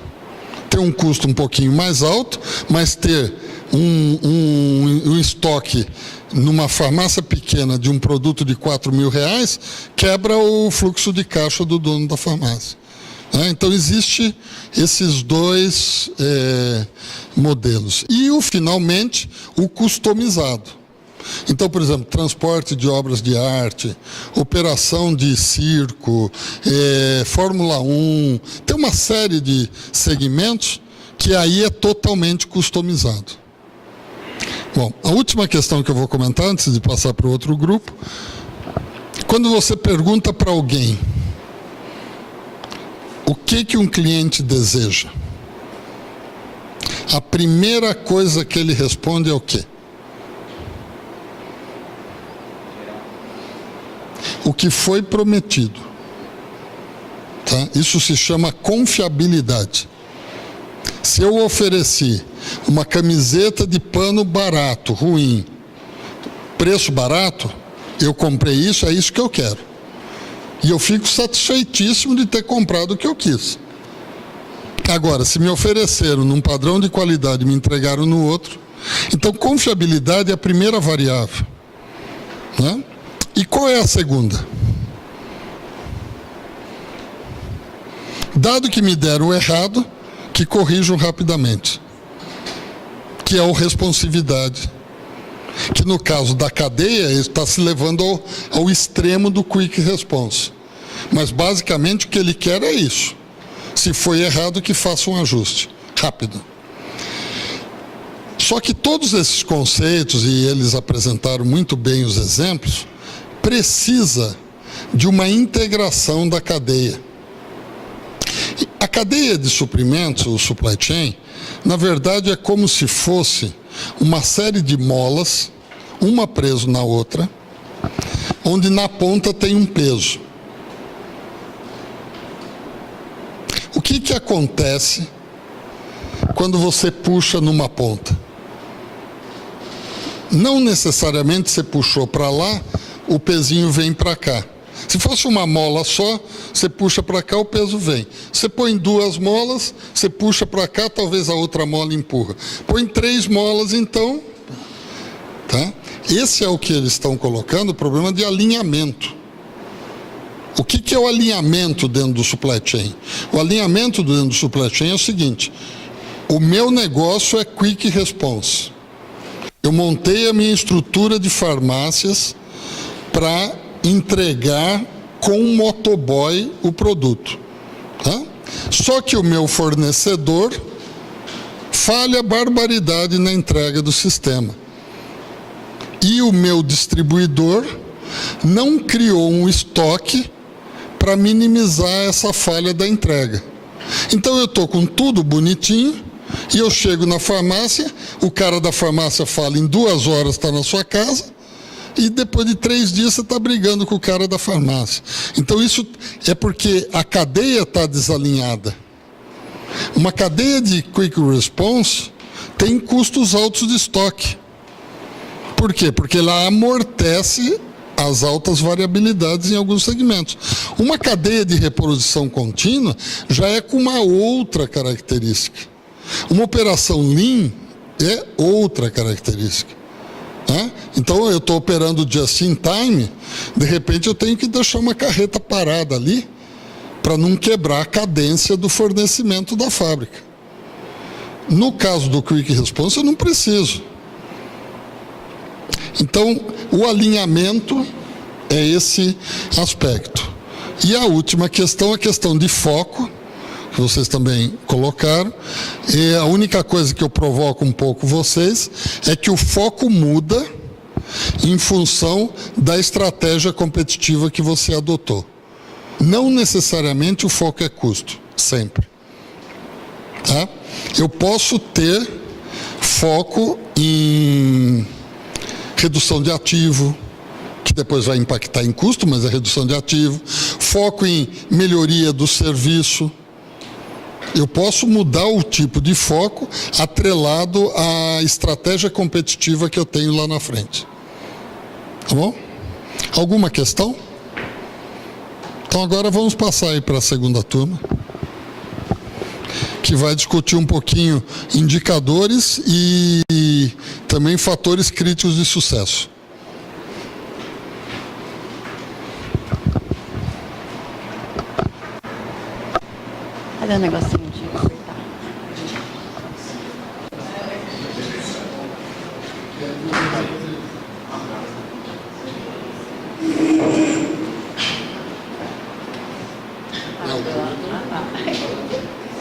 Tem um custo um pouquinho mais alto, mas ter um estoque numa farmácia pequena de um produto de R$4.000 quebra o fluxo de caixa do dono da farmácia. Então, existe esses dois modelos. E, finalmente, o customizado. Então, por exemplo, transporte de obras de arte, operação de circo, Fórmula 1, tem uma série de segmentos que aí é totalmente customizado. Bom, a última questão que eu vou comentar, antes de passar para o outro grupo, quando você pergunta para alguém o que um cliente deseja, a primeira coisa que ele responde é o quê? O que foi prometido. Tá? Isso se chama confiabilidade. Se eu ofereci uma camiseta de pano barato, ruim, preço barato, eu comprei isso, é isso que eu quero. E eu fico satisfeitíssimo de ter comprado o que eu quis. Agora, se me ofereceram num padrão de qualidade e me entregaram no outro, então confiabilidade é a primeira variável. Né? E qual é a segunda? Dado que me deram o errado, que corrijam rapidamente. Que é a responsividade. Que no caso da cadeia, está se levando ao extremo do quick response. Mas basicamente o que ele quer é isso. Se foi errado, que faça um ajuste rápido. Só que todos esses conceitos, e eles apresentaram muito bem os exemplos, precisa de uma integração da cadeia. A cadeia de suprimentos, o supply chain, na verdade é como se fosse uma série de molas, uma presa na outra, onde na ponta tem um peso. O que acontece quando você puxa numa ponta? Não necessariamente você puxou para lá, o pezinho vem para cá. Se fosse uma mola só, você puxa para cá, o peso vem. Você põe 2 molas, você puxa para cá, talvez a outra mola empurra. Põe 3 molas, então... Tá? Esse é o que eles estão colocando, o problema de alinhamento. O que é o alinhamento dentro do supply chain? O alinhamento dentro do supply chain é o seguinte: o meu negócio é quick response. Eu montei a minha estrutura de farmácias para entregar com um motoboy o produto. Tá? Só que o meu fornecedor falha barbaridade na entrega do sistema. E o meu distribuidor não criou um estoque para minimizar essa falha da entrega. Então eu estou com tudo bonitinho e eu chego na farmácia, o cara da farmácia fala em 2 horas está na sua casa, e depois de 3 dias você está brigando com o cara da farmácia. Então isso é porque a cadeia está desalinhada. Uma cadeia de quick response tem custos altos de estoque. Por quê? Porque ela amortece as altas variabilidades em alguns segmentos. Uma cadeia de reprodução contínua já é com uma outra característica. Uma operação Lean é outra característica. Né? Então, eu estou operando just in time, de repente eu tenho que deixar uma carreta parada ali para não quebrar a cadência do fornecimento da fábrica. No caso do Quick Response, eu não preciso. Então, o alinhamento é esse aspecto. E a última questão, a questão de foco, que vocês também colocaram. E a única coisa que eu provoco um pouco vocês é que o foco muda em função da estratégia competitiva que você adotou. Não necessariamente o foco é custo, sempre. Tá? Eu posso ter foco em redução de ativo, que depois vai impactar em custo, mas é redução de ativo. Foco em melhoria do serviço. Eu posso mudar o tipo de foco atrelado à estratégia competitiva que eu tenho lá na frente. Tá bom? Alguma questão? Então agora vamos passar aí para a segunda turma, que vai discutir um pouquinho indicadores e também fatores críticos de sucesso. Cadê o negocinho de apertar?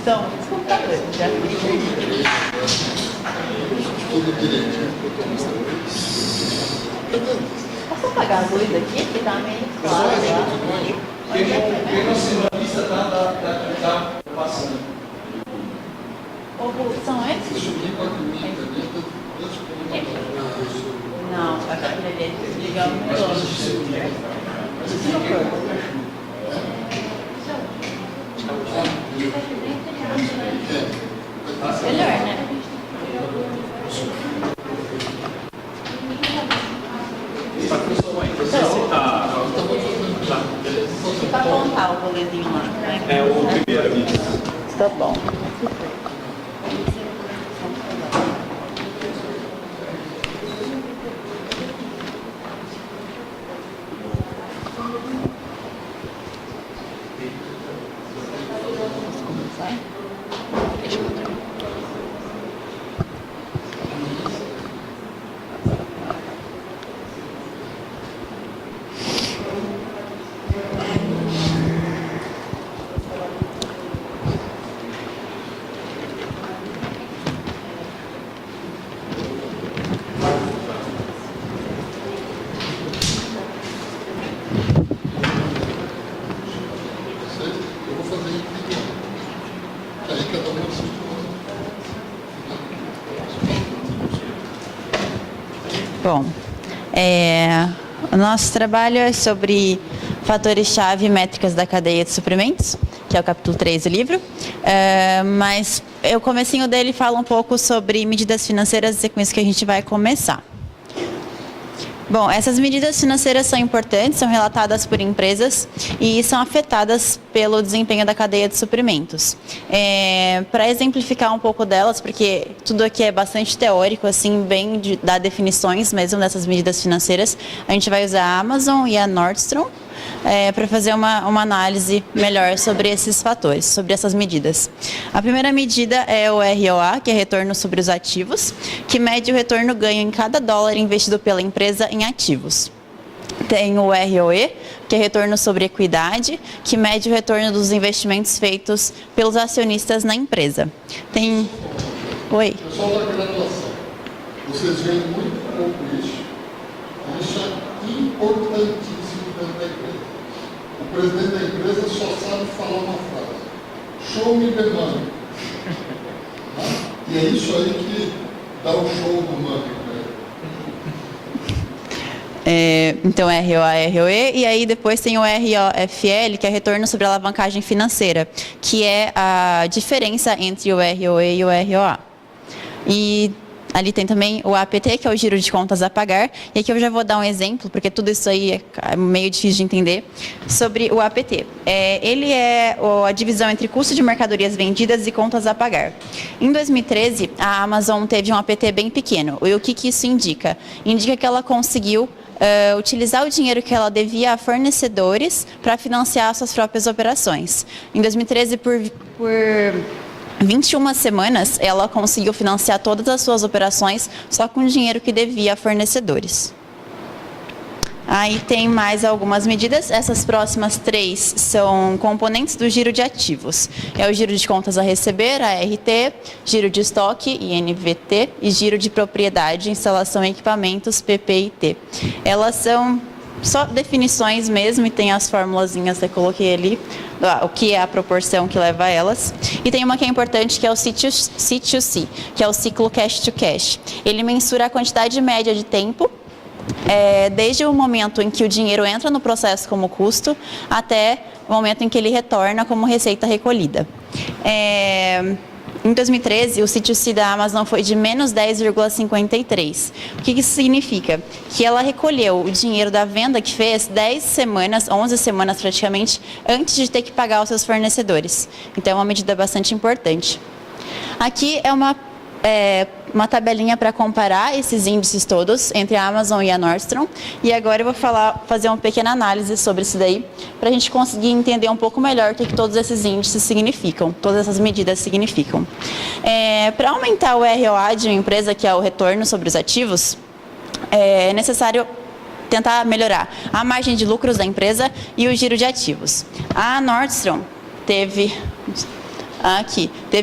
Então, desculpa, já posso apagar a luz aqui? Que tá meio claro lá. Porque nossa sinalista tá passando. São esses? Não, aquele ali é desligar o negócio. Melhor, né? Pra apontar o bolezinho lá, né? É o primeiro. Tá bom. Posso começar? Deixa eu mostrar. Eu vou fazer isso. Aí cada um assiste. Bom, o nosso trabalho é sobre fatores-chave e métricas da cadeia de suprimentos, que é o capítulo 3 do livro, mas o comecinho dele fala um pouco sobre medidas financeiras e é com isso que a gente vai começar. Bom, essas medidas financeiras são importantes, são relatadas por empresas e são afetadas pelo desempenho da cadeia de suprimentos. Para exemplificar um pouco delas, porque tudo aqui é bastante teórico, assim, bem de dar definições mesmo dessas medidas financeiras, a gente vai usar a Amazon e a Nordstrom para fazer uma análise melhor sobre esses fatores, sobre essas medidas. A primeira medida é o ROA, que é retorno sobre os ativos, que mede o retorno ganho em cada dólar investido pela empresa em ativos. Tem o ROE, que é retorno sobre equidade, que mede o retorno dos investimentos feitos pelos acionistas na empresa. Tem... Oi? Pessoal da graduação, vocês veem muito pouco isso. Isso é importantíssimo dentro da empresa. O presidente da empresa só sabe falar uma frase: show me the money. E é isso aí que dá o show do money. Então, ROA, ROE, e aí depois tem o ROFL, que é retorno sobre a alavancagem financeira, que é a diferença entre o ROE e o ROA. E ali tem também o APT, que é o giro de contas a pagar, e aqui eu já vou dar um exemplo, porque tudo isso aí é meio difícil de entender, sobre o APT. Ele é a divisão entre custo de mercadorias vendidas e contas a pagar. Em 2013, a Amazon teve um APT bem pequeno. E o que isso indica? Indica que ela conseguiu utilizar o dinheiro que ela devia a fornecedores para financiar suas próprias operações. Em 2013, por 21 semanas, ela conseguiu financiar todas as suas operações só com o dinheiro que devia a fornecedores. Aí tem mais algumas medidas. Essas próximas 3 são componentes do giro de ativos. É o giro de contas a receber, ART, giro de estoque, INVT, e giro de propriedade, instalação e equipamentos, PPIT. Elas são só definições mesmo e tem as formulazinhas que eu coloquei ali, o que é a proporção que leva a elas. E tem uma que é importante, que é o C2C, que é o ciclo cash to cash. Ele mensura a quantidade média de tempo desde o momento em que o dinheiro entra no processo como custo até o momento em que ele retorna como receita recolhida. Em 2013, o C2C da Amazon foi de menos 10,53. O que isso significa? Que ela recolheu o dinheiro da venda que fez 10 semanas, 11 semanas praticamente, antes de ter que pagar os seus fornecedores. Então, é uma medida bastante importante. Aqui é uma tabelinha para comparar esses índices todos entre a Amazon e a Nordstrom. E agora eu vou fazer uma pequena análise sobre isso daí, para a gente conseguir entender um pouco melhor o que todos esses índices significam, todas essas medidas significam. Para aumentar o ROA de uma empresa, que é o retorno sobre os ativos, é necessário tentar melhorar a margem de lucros da empresa e o giro de ativos. A Nordstrom teve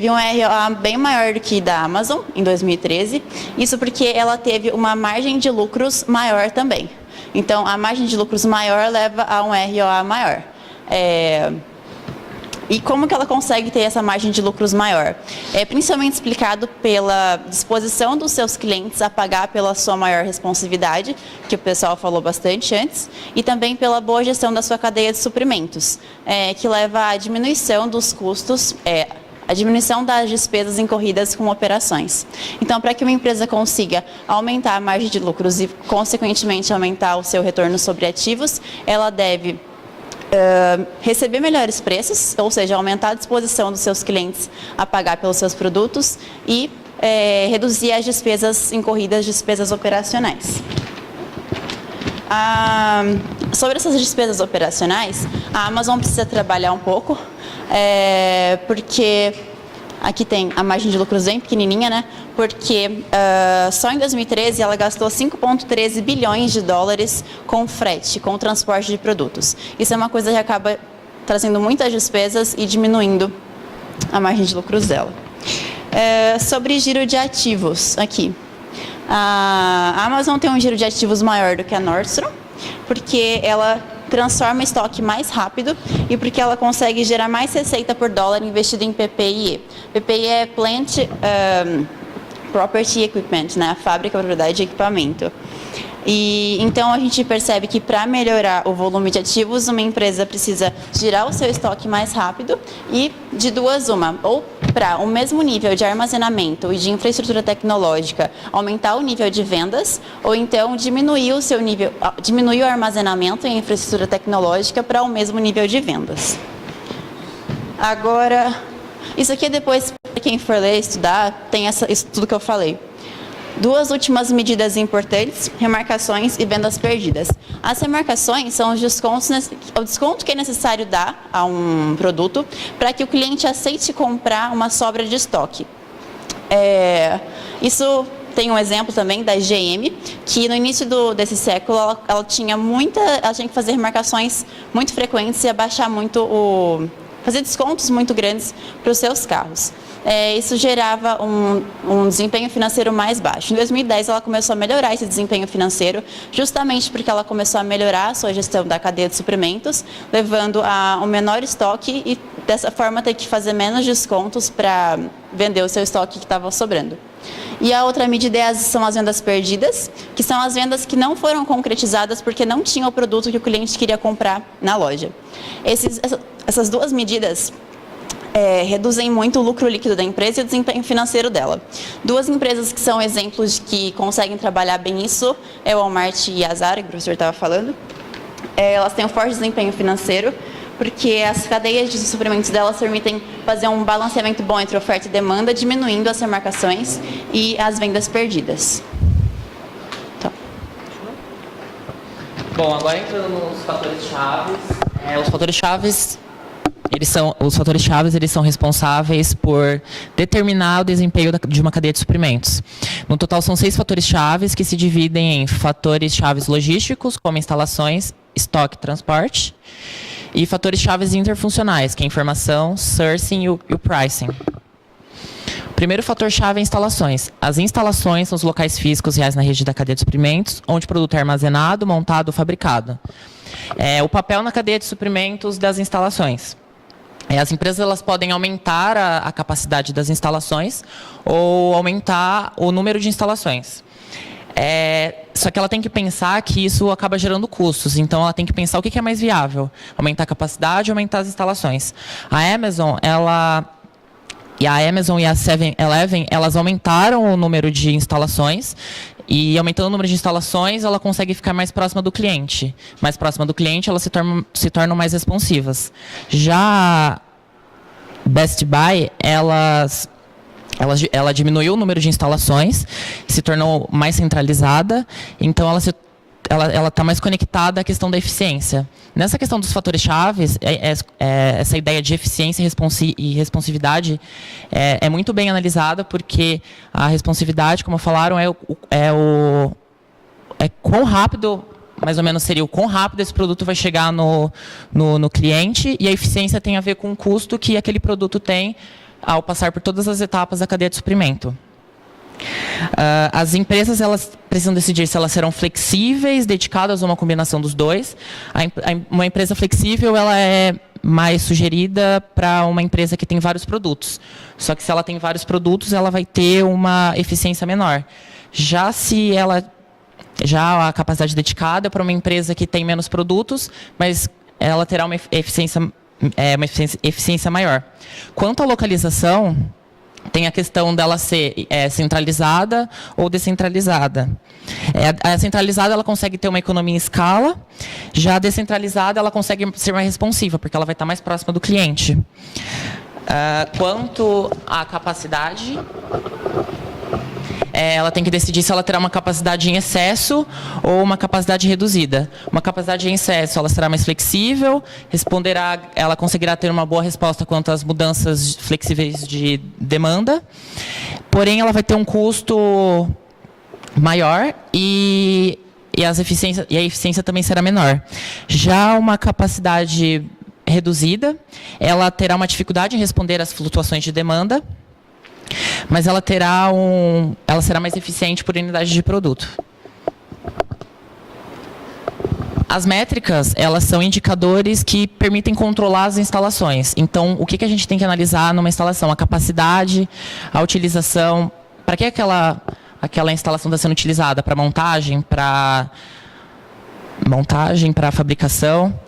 um ROA bem maior do que da Amazon em 2013, isso porque ela teve uma margem de lucros maior também. Então, a margem de lucros maior leva a um ROA maior. E como que ela consegue ter essa margem de lucros maior? É principalmente explicado pela disposição dos seus clientes a pagar pela sua maior responsividade, que o pessoal falou bastante antes, e também pela boa gestão da sua cadeia de suprimentos, que leva à diminuição dos custos, a diminuição das despesas incorridas com operações. Então, para que uma empresa consiga aumentar a margem de lucros e, consequentemente, aumentar o seu retorno sobre ativos, ela deve receber melhores preços, ou seja, aumentar a disposição dos seus clientes a pagar pelos seus produtos e reduzir as despesas incorridas, despesas operacionais. Sobre essas despesas operacionais, a Amazon precisa trabalhar um pouco, porque aqui tem a margem de lucros bem pequenininha, né? Porque só em 2013 ela gastou 5,13 bilhões de dólares com frete, com transporte de produtos. Isso é uma coisa que acaba trazendo muitas despesas e diminuindo a margem de lucros dela. Sobre giro de ativos, aqui. A Amazon tem um giro de ativos maior do que a Nordstrom, porque ela transforma estoque mais rápido e porque ela consegue gerar mais receita por dólar investido em PPI. PPI é Plant Property Equipment, né? A fábrica, propriedade e equipamento. E então a gente percebe que para melhorar o volume de ativos, uma empresa precisa girar o seu estoque mais rápido e de duas uma, ou para o mesmo nível de armazenamento e de infraestrutura tecnológica, aumentar o nível de vendas, ou então diminuir o armazenamento e a infraestrutura tecnológica para o mesmo nível de vendas. Agora, isso aqui depois, para quem for ler, estudar, tem isso tudo que eu falei. Duas últimas medidas importantes, remarcações e vendas perdidas. As remarcações são os descontos, o desconto que é necessário dar a um produto para que o cliente aceite comprar uma sobra de estoque. Isso tem um exemplo também da GM, que no início desse século ela tinha que fazer remarcações muito frequentes e abaixar muito fazer descontos muito grandes para os seus carros. Isso gerava um desempenho financeiro mais baixo. Em 2010, ela começou a melhorar esse desempenho financeiro, justamente porque ela começou a melhorar a sua gestão da cadeia de suprimentos, levando a um menor estoque e, dessa forma, ter que fazer menos descontos para vender o seu estoque que estava sobrando. E a outra medida são as vendas perdidas, que são as vendas que não foram concretizadas porque não tinha o produto que o cliente queria comprar na loja. Essas duas medidas reduzem muito o lucro líquido da empresa e o desempenho financeiro dela. Duas empresas que são exemplos que conseguem trabalhar bem isso é o Walmart e a Zara, que o professor estava falando. Elas têm um forte desempenho financeiro, porque as cadeias de suprimentos delas permitem fazer um balanceamento bom entre oferta e demanda, diminuindo as remarcações e as vendas perdidas. Então. Bom, agora entrando nos fatores chaves. Os fatores chaves Os fatores-chave, eles são responsáveis por determinar o desempenho de uma cadeia de suprimentos. No total, são 6 fatores-chave que se dividem em fatores-chave logísticos, como instalações, estoque e transporte, e fatores-chave interfuncionais, que é a informação, sourcing e o pricing. O primeiro fator-chave é instalações. As instalações são os locais físicos reais na rede da cadeia de suprimentos, onde o produto é armazenado, montado ou fabricado. O papel na cadeia de suprimentos das instalações. As empresas elas podem aumentar a capacidade das instalações ou aumentar o número de instalações. Só que ela tem que pensar que isso acaba gerando custos. Então, ela tem que pensar o que é mais viável. Aumentar a capacidade ou aumentar as instalações. A Amazon e a 7-Eleven, elas aumentaram o número de instalações. E aumentando o número de instalações, ela consegue ficar mais próxima do cliente. Mais próxima do cliente, elas se tornam mais responsivas. Já Best Buy, ela diminuiu o número de instalações, se tornou mais centralizada, então ela está mais conectada à questão da eficiência. Nessa questão dos fatores-chave, essa ideia de eficiência e responsividade é muito bem analisada, porque a responsividade, como falaram, quão rápido, mais ou menos seria o quão rápido esse produto vai chegar no cliente, e a eficiência tem a ver com o custo que aquele produto tem ao passar por todas as etapas da cadeia de suprimento. As empresas elas precisam decidir se elas serão flexíveis, dedicadas a uma combinação dos dois. Uma empresa flexível ela é mais sugerida para uma empresa que tem vários produtos. Só que se ela tem vários produtos, ela vai ter uma eficiência menor. Já a capacidade dedicada para uma empresa que tem menos produtos, mas ela terá uma eficiência maior. Quanto à localização, tem a questão dela ser centralizada ou descentralizada. A centralizada ela consegue ter uma economia em escala, já a descentralizada ela consegue ser mais responsiva, porque ela vai estar mais próxima do cliente. Quanto à capacidade, ela tem que decidir se ela terá uma capacidade em excesso ou uma capacidade reduzida. Uma capacidade em excesso, ela será mais flexível, ela conseguirá ter uma boa resposta quanto às mudanças flexíveis de demanda, porém ela vai ter um custo maior e a eficiência também será menor. Já uma capacidade reduzida, ela terá uma dificuldade em responder às flutuações de demanda, mas ela será mais eficiente por unidade de produto. As métricas, elas são indicadores que permitem controlar as instalações. Então, o que a gente tem que analisar numa instalação? A capacidade, a utilização, para que aquela instalação está sendo utilizada? Para montagem, para fabricação,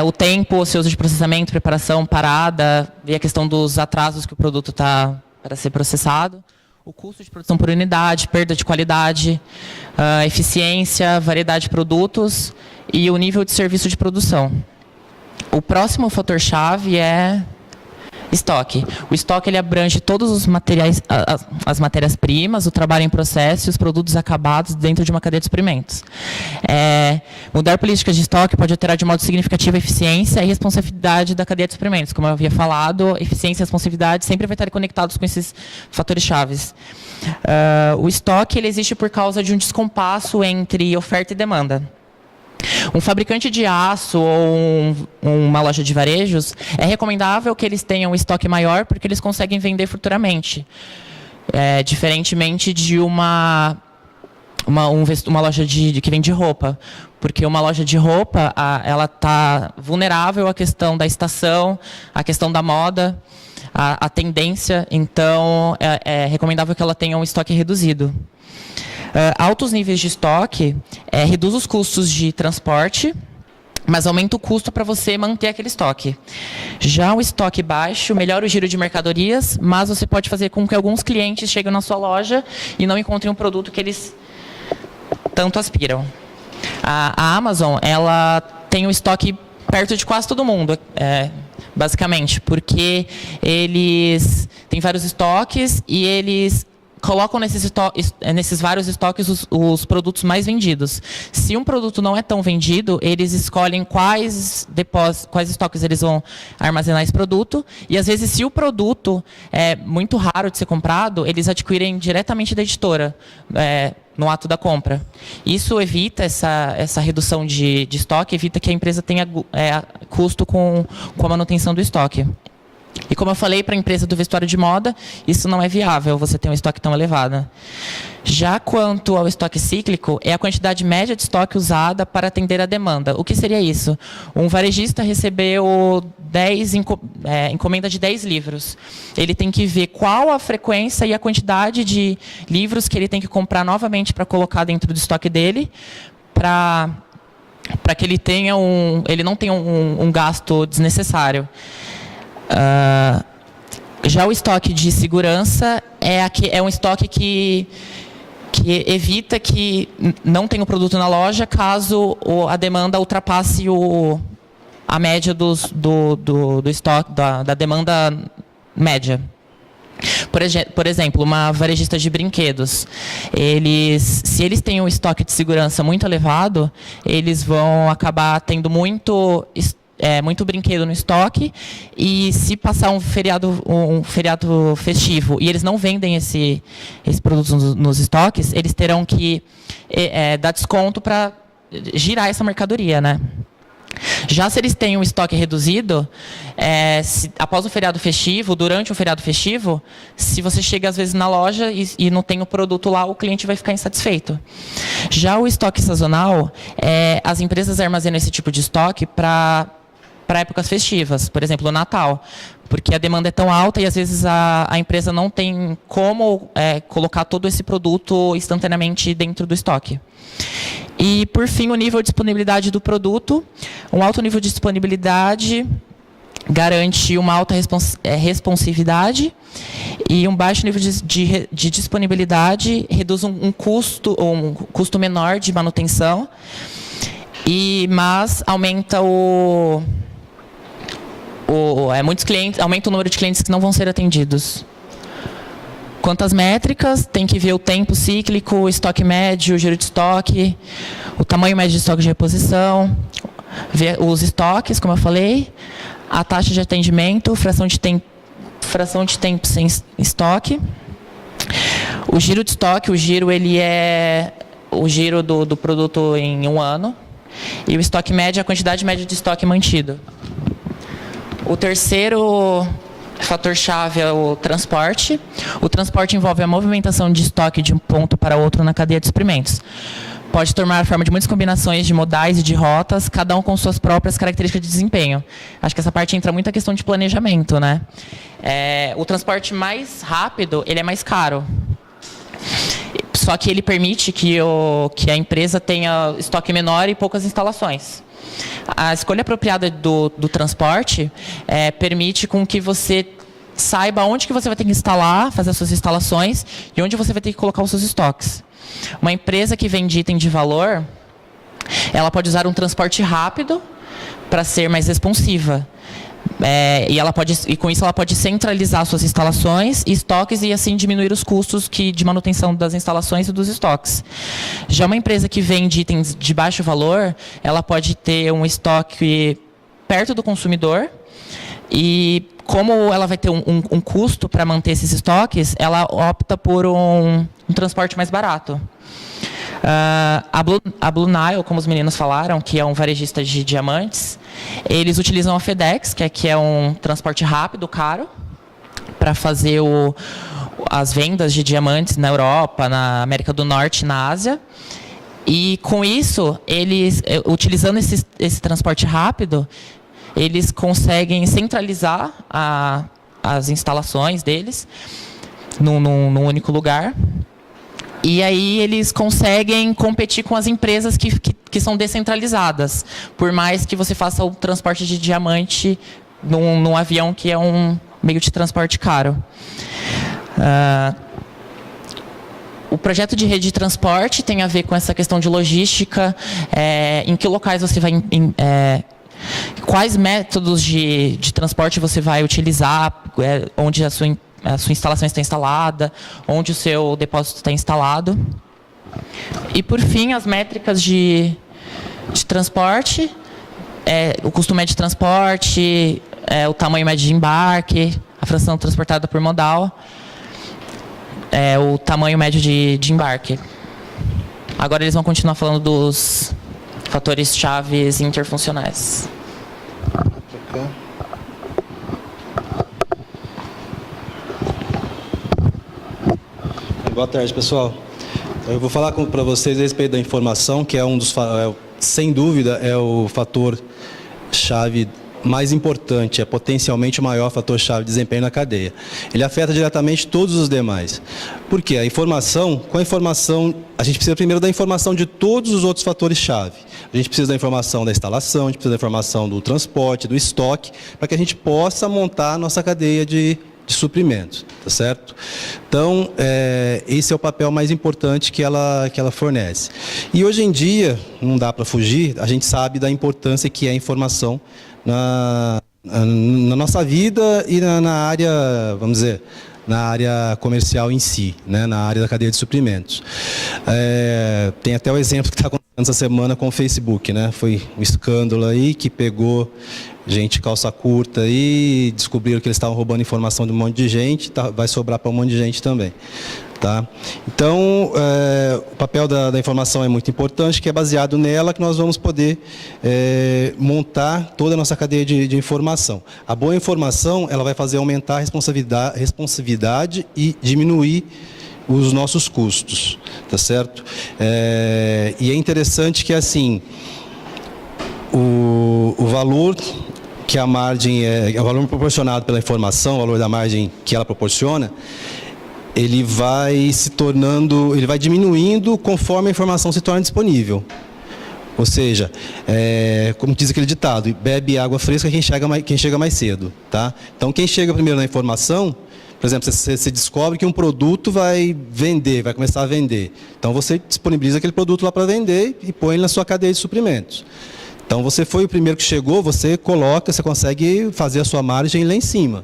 o tempo, o seu uso de processamento, preparação, parada, e a questão dos atrasos que o produto está para ser processado, o custo de produção por unidade, perda de qualidade, eficiência, variedade de produtos e o nível de serviço de produção. O próximo fator-chave é estoque. O estoque ele abrange todos os materiais, as matérias-primas, o trabalho em processo e os produtos acabados dentro de uma cadeia de suprimentos. Mudar políticas de estoque pode alterar de modo significativo a eficiência e responsabilidade da cadeia de suprimentos. Como eu havia falado, eficiência e responsabilidade sempre vai estar conectados com esses fatores-chave. O estoque ele existe por causa de um descompasso entre oferta e demanda. Um fabricante de aço ou uma loja de varejos, é recomendável que eles tenham um estoque maior porque eles conseguem vender futuramente. Diferentemente de uma loja que vende roupa. Porque uma loja de roupa, ela está vulnerável à questão da estação, à questão da moda, à tendência. Então, é recomendável que ela tenha um estoque reduzido. Altos níveis de estoque reduz os custos de transporte, mas aumenta o custo para você manter aquele estoque. Já o estoque baixo melhora o giro de mercadorias, mas você pode fazer com que alguns clientes cheguem na sua loja e não encontrem um produto que eles tanto aspiram. A Amazon ela tem um estoque perto de quase todo mundo, basicamente, porque eles têm vários estoques e eles colocam nesses vários estoques os produtos mais vendidos. Se um produto não é tão vendido, eles escolhem quais estoques eles vão armazenar esse produto. E, às vezes, se o produto é muito raro de ser comprado, eles adquirem diretamente da editora, no ato da compra. Isso evita, essa redução de estoque, evita que a empresa tenha custo com a manutenção do estoque. E como eu falei, para a empresa do vestuário de moda, isso não é viável, você ter um estoque tão elevado. Já quanto ao estoque cíclico, é a quantidade média de estoque usada para atender a demanda. O que seria isso? Um varejista recebeu encomenda de 10 livros. Ele tem que ver qual a frequência e a quantidade de livros que ele tem que comprar novamente para colocar dentro do estoque dele, para que ele não tenha um gasto desnecessário. Já o estoque de segurança é um estoque que evita que não tenha o produto na loja caso a demanda ultrapasse a média do estoque, da demanda média. Por exemplo, uma varejista de brinquedos, se eles têm um estoque de segurança muito elevado, eles vão acabar tendo muito brinquedo no estoque, e se passar um feriado festivo e eles não vendem esse produto nos estoques, eles terão que dar desconto para girar essa mercadoria, né? Já se eles têm um estoque reduzido, após o feriado festivo, durante o feriado festivo, se você chega às vezes na loja e não tem o produto lá, o cliente vai ficar insatisfeito. Já o estoque sazonal, as empresas armazenam esse tipo de estoque para épocas festivas, por exemplo, o Natal, porque a demanda é tão alta e às vezes a empresa não tem como colocar todo esse produto instantaneamente dentro do estoque. E, por fim, o nível de disponibilidade do produto. Um alto nível de disponibilidade garante uma alta responsividade, e um baixo nível de disponibilidade reduz um custo menor de manutenção, mas aumenta aumenta o número de clientes que não vão ser atendidos. Quanto às métricas, tem que ver o tempo cíclico, o estoque médio, o giro de estoque, o tamanho médio de estoque de reposição, ver os estoques, como eu falei, a taxa de atendimento, fração de tempo sem estoque, o giro de estoque, ele é o giro do produto em um ano, e o estoque médio é a quantidade média de estoque mantido. O terceiro fator-chave é o transporte. O transporte envolve a movimentação de estoque de um ponto para outro na cadeia de suprimentos. Pode tomar a forma de muitas combinações de modais e de rotas, cada um com suas próprias características de desempenho. Acho que essa parte entra muito a questão de planejamento, né? O transporte mais rápido, ele é mais caro. Só que ele permite que a empresa tenha estoque menor e poucas instalações. A escolha apropriada do transporte permite com que você saiba onde que você vai ter que instalar, fazer as suas instalações, e onde você vai ter que colocar os seus estoques. Uma empresa que vende item de valor, ela pode usar um transporte rápido para ser mais responsiva. E com isso ela pode centralizar suas instalações e estoques, e assim diminuir os custos de manutenção das instalações e dos estoques. Já uma empresa que vende itens de baixo valor, ela pode ter um estoque perto do consumidor, e como ela vai ter um custo para manter esses estoques, ela opta por um transporte mais barato. A Blue Nile, como os meninos falaram, que é um varejista de diamantes, eles utilizam a FedEx, que é um transporte rápido, caro, para fazer as vendas de diamantes na Europa, na América do Norte e na Ásia. E com isso, eles, utilizando esse transporte rápido, eles conseguem centralizar as instalações deles num único lugar. E aí eles conseguem competir com as empresas que são descentralizadas, por mais que você faça o transporte de diamante num avião que é um meio de transporte caro. O projeto de rede de transporte tem a ver com essa questão de logística, em que locais você vai... quais métodos de transporte você vai utilizar, onde a sua instalação está instalada, onde o seu depósito está instalado. E, por fim, as métricas de transporte, o custo médio de transporte, o tamanho médio de embarque, a fração transportada por modal, o tamanho médio de embarque. Agora eles vão continuar falando dos fatores chaves interfuncionais. Boa tarde, pessoal. Eu vou falar para vocês a respeito da informação, que é sem dúvida, é o fator chave mais importante, é potencialmente o maior fator-chave de desempenho na cadeia. Ele afeta diretamente todos os demais. Por quê? Com a informação, a gente precisa primeiro da informação de todos os outros fatores-chave. A gente precisa da informação da instalação, a gente precisa da informação do transporte, do estoque, para que a gente possa montar a nossa cadeia de suprimentos, tá certo? Então, esse é o papel mais importante que ela fornece. E hoje em dia, não dá para fugir, a gente sabe da importância que é a informação na nossa vida e na área, vamos dizer, na área comercial em si, né, na área da cadeia de suprimentos. Tem até o exemplo que está acontecendo essa semana com o Facebook, né? Foi um escândalo aí que pegou gente calça curta e descobriram que eles estavam roubando informação de um monte de gente, vai sobrar para um monte de gente também. Tá? Então, o papel da informação é muito importante, que é baseado nela que nós vamos poder montar toda a nossa cadeia de informação. A boa informação, ela vai fazer aumentar a responsividade e diminuir os nossos custos, tá certo? E é interessante que, assim, o valor que a margem o valor proporcionado pela informação, o valor da margem que ela proporciona, ele vai diminuindo conforme a informação se torna disponível. Ou seja, como diz aquele ditado, bebe água fresca quem chega mais cedo. Tá? Então, quem chega primeiro na informação, por exemplo, você descobre que um produto vai começar a vender. Então, você disponibiliza aquele produto lá para vender e põe ele na sua cadeia de suprimentos. Então, você foi o primeiro que chegou, você consegue fazer a sua margem lá em cima.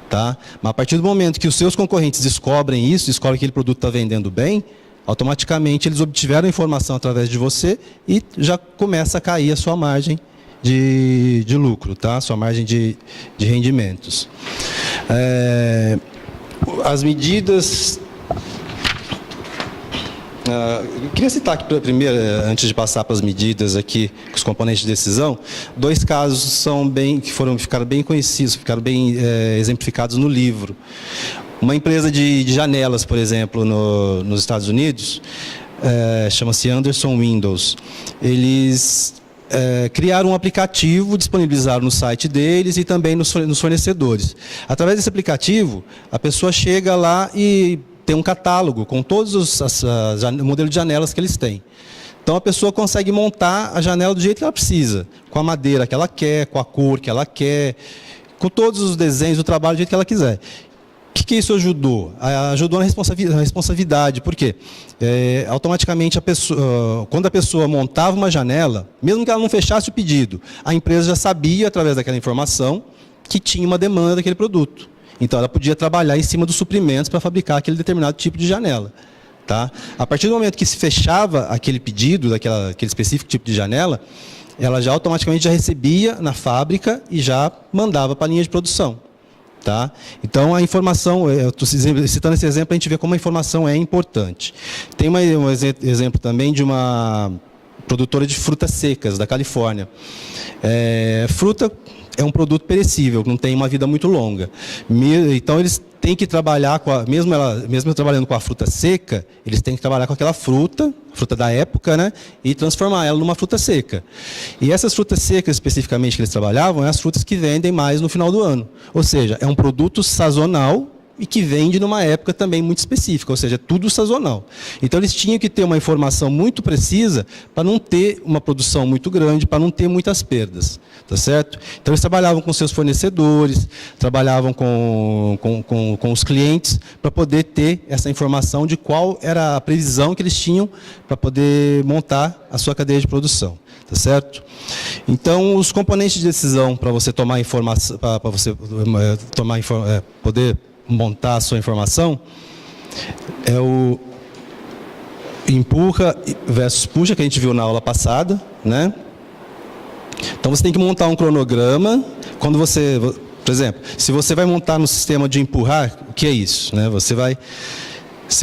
Tá? Mas a partir do momento que os seus concorrentes descobrem que aquele produto está vendendo bem, automaticamente eles obtiveram a informação através de você e já começa a cair a sua margem de lucro, tá? Sua margem de rendimentos. As medidas... eu queria citar aqui primeiro, antes de passar para as medidas aqui, os componentes de decisão, 2 casos ficaram bem conhecidos, ficaram bem exemplificados no livro. Uma empresa de janelas, por exemplo, nos Estados Unidos, chama-se Anderson Windows. Eles criaram um aplicativo, disponibilizaram no site deles e também nos fornecedores. Através desse aplicativo, a pessoa chega lá e tem um catálogo com todos o modelo de janelas que eles têm. Então, a pessoa consegue montar a janela do jeito que ela precisa, com a madeira que ela quer, com a cor que ela quer, com todos os desenhos do trabalho do jeito que ela quiser. O que isso ajudou? Ajudou na responsabilidade, por quê? Automaticamente, quando a pessoa montava uma janela, mesmo que ela não fechasse o pedido, a empresa já sabia, através daquela informação, que tinha uma demanda daquele produto. Então, ela podia trabalhar em cima dos suprimentos para fabricar aquele determinado tipo de janela. Tá? A partir do momento que se fechava aquele pedido, aquele específico tipo de janela, ela já automaticamente recebia na fábrica e já mandava para a linha de produção. Tá? Então, a informação, eu estou citando esse exemplo para a gente ver como a informação é importante. Tem um exemplo também de uma produtora de frutas secas da Califórnia. Fruta é um produto perecível, não tem uma vida muito longa. Então, eles têm que trabalhar, mesmo trabalhando com a fruta seca, eles têm que trabalhar com aquela fruta da época, né, e transformar ela numa fruta seca. E essas frutas secas, especificamente, que eles trabalhavam, são as frutas que vendem mais no final do ano. Ou seja, é um produto sazonal e que vende numa época também muito específica, ou seja, tudo sazonal. Então, eles tinham que ter uma informação muito precisa para não ter uma produção muito grande, para não ter muitas perdas, tá certo? Então, eles trabalhavam com seus fornecedores, trabalhavam com os clientes, para poder ter essa informação de qual era a previsão que eles tinham para poder montar a sua cadeia de produção, tá certo? Então, os componentes de decisão para você tomar informação, para você poder montar a sua informação, é o empurra versus puxa, que a gente viu na aula passada, né? Então você tem que montar um cronograma. Quando você, por exemplo, se você vai montar no sistema de empurrar, o que é isso, né? Você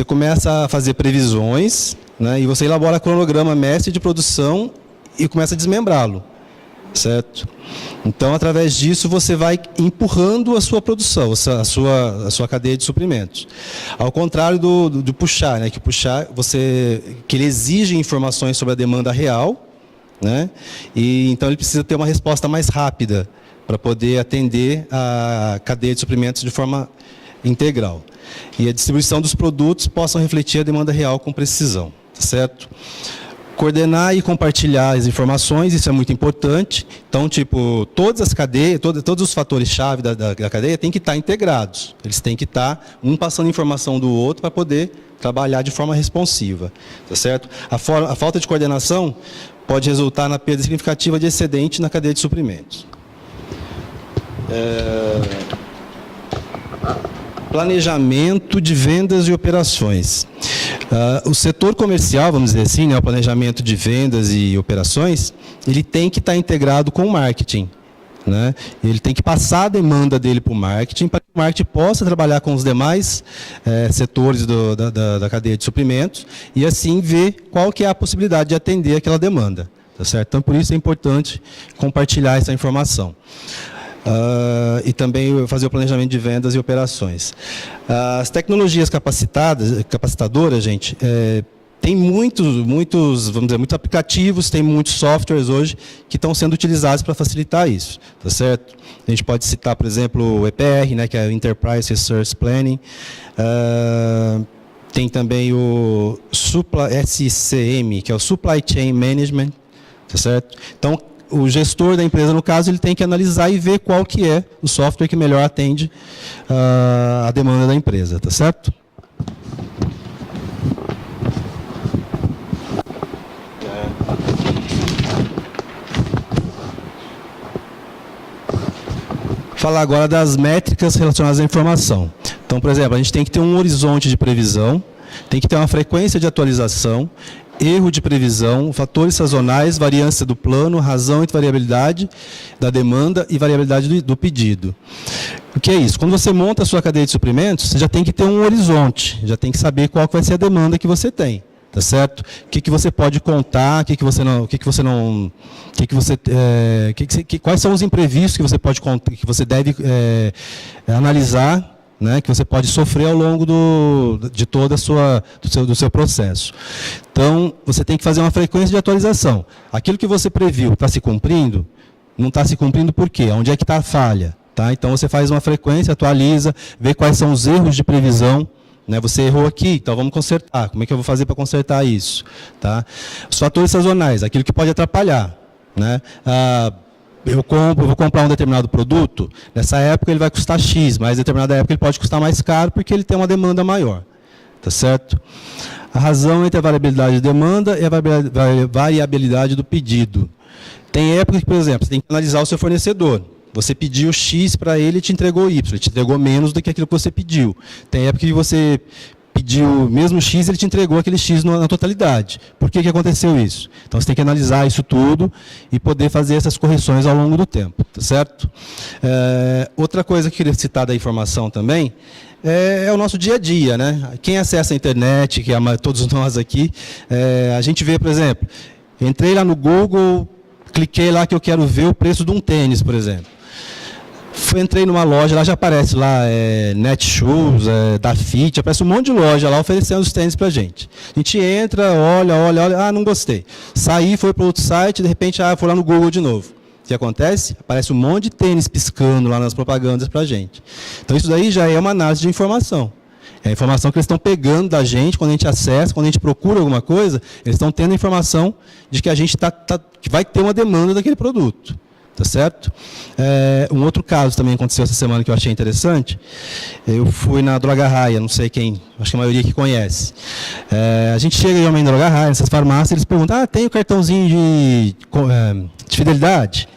começa a fazer previsões, né? E você elabora cronograma mestre de produção e começa a desmembrá-lo, certo? Então, através disso, você vai empurrando a sua produção, a sua cadeia de suprimentos. Ao contrário do puxar, né? Que puxar, que ele exige informações sobre a demanda real, né? E então ele precisa ter uma resposta mais rápida para poder atender a cadeia de suprimentos de forma integral. E a distribuição dos produtos possam refletir a demanda real com precisão, tá certo? Coordenar e compartilhar as informações, isso é muito importante. Então, tipo, todas as cadeias, todos os fatores-chave da cadeia têm que estar integrados. Eles têm que estar um passando informação do outro para poder trabalhar de forma responsiva, tá certo? A falta de coordenação pode resultar na perda significativa de excedente na cadeia de suprimentos. Planejamento de vendas e operações. O setor comercial, vamos dizer assim, né, o planejamento de vendas e operações, ele tem que estar integrado com o marketing, né? Ele tem que passar a demanda dele para o marketing, para que o marketing possa trabalhar com os demais setores da cadeia de suprimentos e assim ver qual que é a possibilidade de atender aquela demanda, tá certo? Então, por isso é importante compartilhar essa informação. E também fazer o planejamento de vendas e operações. As tecnologias capacitadoras, gente, tem muitos, vamos dizer, muitos aplicativos, tem muitos softwares hoje que estão sendo utilizados para facilitar isso, tá certo? A gente pode citar, por exemplo, o EPR, né, que é o Enterprise Resource Planning. Tem também o SCM, que é o Supply Chain Management, tá certo? Então, o gestor da empresa, no caso, ele tem que analisar e ver qual que é o software que melhor atende a demanda da empresa, tá certo? Falar agora das métricas relacionadas à informação. Então, por exemplo, a gente tem que ter um horizonte de previsão, tem que ter uma frequência de atualização, erro de previsão, fatores sazonais, variância do plano, razão entre variabilidade da demanda e variabilidade do pedido. O que é isso? Quando você monta a sua cadeia de suprimentos, você já tem que ter um horizonte, já tem que saber qual que vai ser a demanda que você tem, tá certo? O que você pode contar, quais são os imprevistos que você pode contar, que você deve analisar, né, que você pode sofrer ao longo de todo do seu processo. Então, você tem que fazer uma frequência de atualização. Aquilo que você previu está se cumprindo? Não está se cumprindo por quê? Onde é que está a falha? Tá? Então, você faz uma frequência, atualiza, vê quais são os erros de previsão. Né? Você errou aqui, então vamos consertar. Como é que eu vou fazer para consertar isso? Tá? Os fatores sazonais, aquilo que pode atrapalhar. Né? Eu vou comprar um determinado produto, nessa época ele vai custar X, mas em determinada época ele pode custar mais caro porque ele tem uma demanda maior. Tá certo? A razão entre a variabilidade de demanda e a variabilidade do pedido. Tem época que, por exemplo, você tem que analisar o seu fornecedor. Você pediu X para ele e te entregou Y, ele te entregou menos do que aquilo que você pediu. Tem época que você pediu mesmo X, ele te entregou aquele X na totalidade. Por que aconteceu isso? Então, você tem que analisar isso tudo e poder fazer essas correções ao longo do tempo, tá certo? Outra coisa que eu queria citar da informação também é o nosso dia a dia, né? Quem acessa a internet, que é todos nós aqui, a gente vê, por exemplo, entrei lá no Google, cliquei lá que eu quero ver o preço de um tênis, por exemplo. Entrei numa loja, lá já aparece lá Netshoes, Dafit, aparece um monte de loja lá oferecendo os tênis pra gente. A gente entra, olha, não gostei. Saí, foi para outro site, de repente, foi lá no Google de novo. O que acontece? Aparece um monte de tênis piscando lá nas propagandas pra gente. Então isso daí já é uma análise de informação. É a informação que eles estão pegando da gente, quando a gente acessa, quando a gente procura alguma coisa, eles estão tendo a informação de que a gente que vai ter uma demanda daquele produto. Tá certo? Um outro caso também aconteceu essa semana que eu achei interessante. Eu fui na Droga Raia, não sei quem, acho que a maioria que conhece. A gente chega em uma Droga Raia, nessas farmácias, eles perguntam, tem o cartãozinho de fidelidade?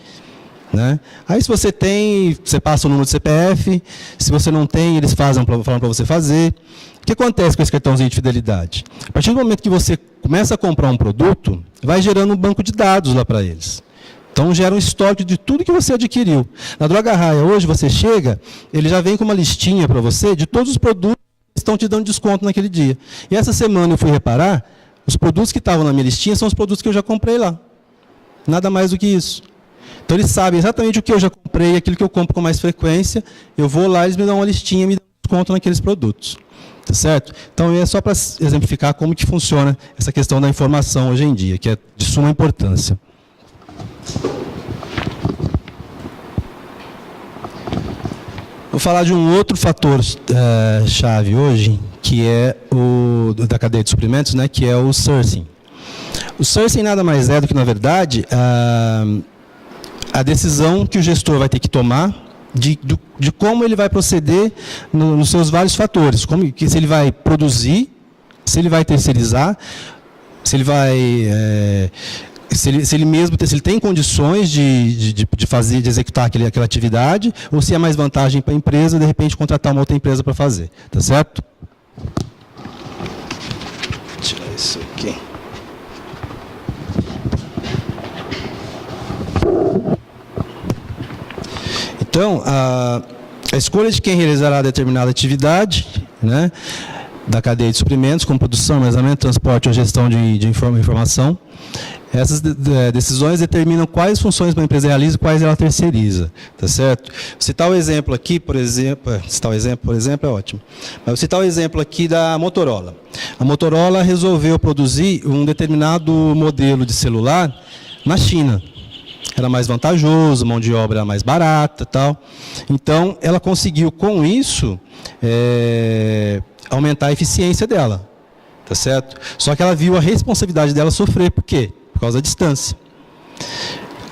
né? Aí se você tem, você passa o número do CPF, se você não tem, eles falam para você fazer. O que acontece com esse cartãozinho de fidelidade? A partir do momento que você começa a comprar um produto, vai gerando um banco de dados lá para eles. Então gera um histórico de tudo que você adquiriu. Na Droga Raia, hoje você chega, ele já vem com uma listinha para você de todos os produtos que estão te dando desconto naquele dia. E essa semana eu fui reparar, os produtos que estavam na minha listinha são os produtos que eu já comprei lá. Nada mais do que isso. Então eles sabem exatamente o que eu já comprei, aquilo que eu compro com mais frequência. Eu vou lá, eles me dão uma listinha, me dão desconto naqueles produtos. Tá certo? Então é só para exemplificar como que funciona essa questão da informação hoje em dia, que é de suma importância. Vou falar de um outro fator chave hoje, que é o da cadeia de suprimentos, né, que é o sourcing. O sourcing nada mais é do que, na verdade, a decisão que o gestor vai ter que tomar de como ele vai proceder nos seus vários fatores. Se ele vai produzir, se ele vai terceirizar, se ele vai... se ele tem condições de executar aquela atividade, ou se é mais vantagem para a empresa, de repente, contratar uma outra empresa para fazer. Tá certo? Vou tirar isso aqui. Então, a escolha de quem realizará determinada atividade, né, da cadeia de suprimentos, como produção, armazenamento, transporte ou gestão de informação, essas decisões determinam quais funções uma empresa realiza e quais ela terceiriza, tá certo? Citar o exemplo aqui, por exemplo, é ótimo. Mas vou citar o exemplo aqui da Motorola. A Motorola resolveu produzir um determinado modelo de celular na China. Era mais vantajoso, mão de obra era mais barata, tal. Então, ela conseguiu com isso aumentar a eficiência dela, tá certo? Só que ela viu a responsabilidade dela sofrer, por quê? Por causa da distância.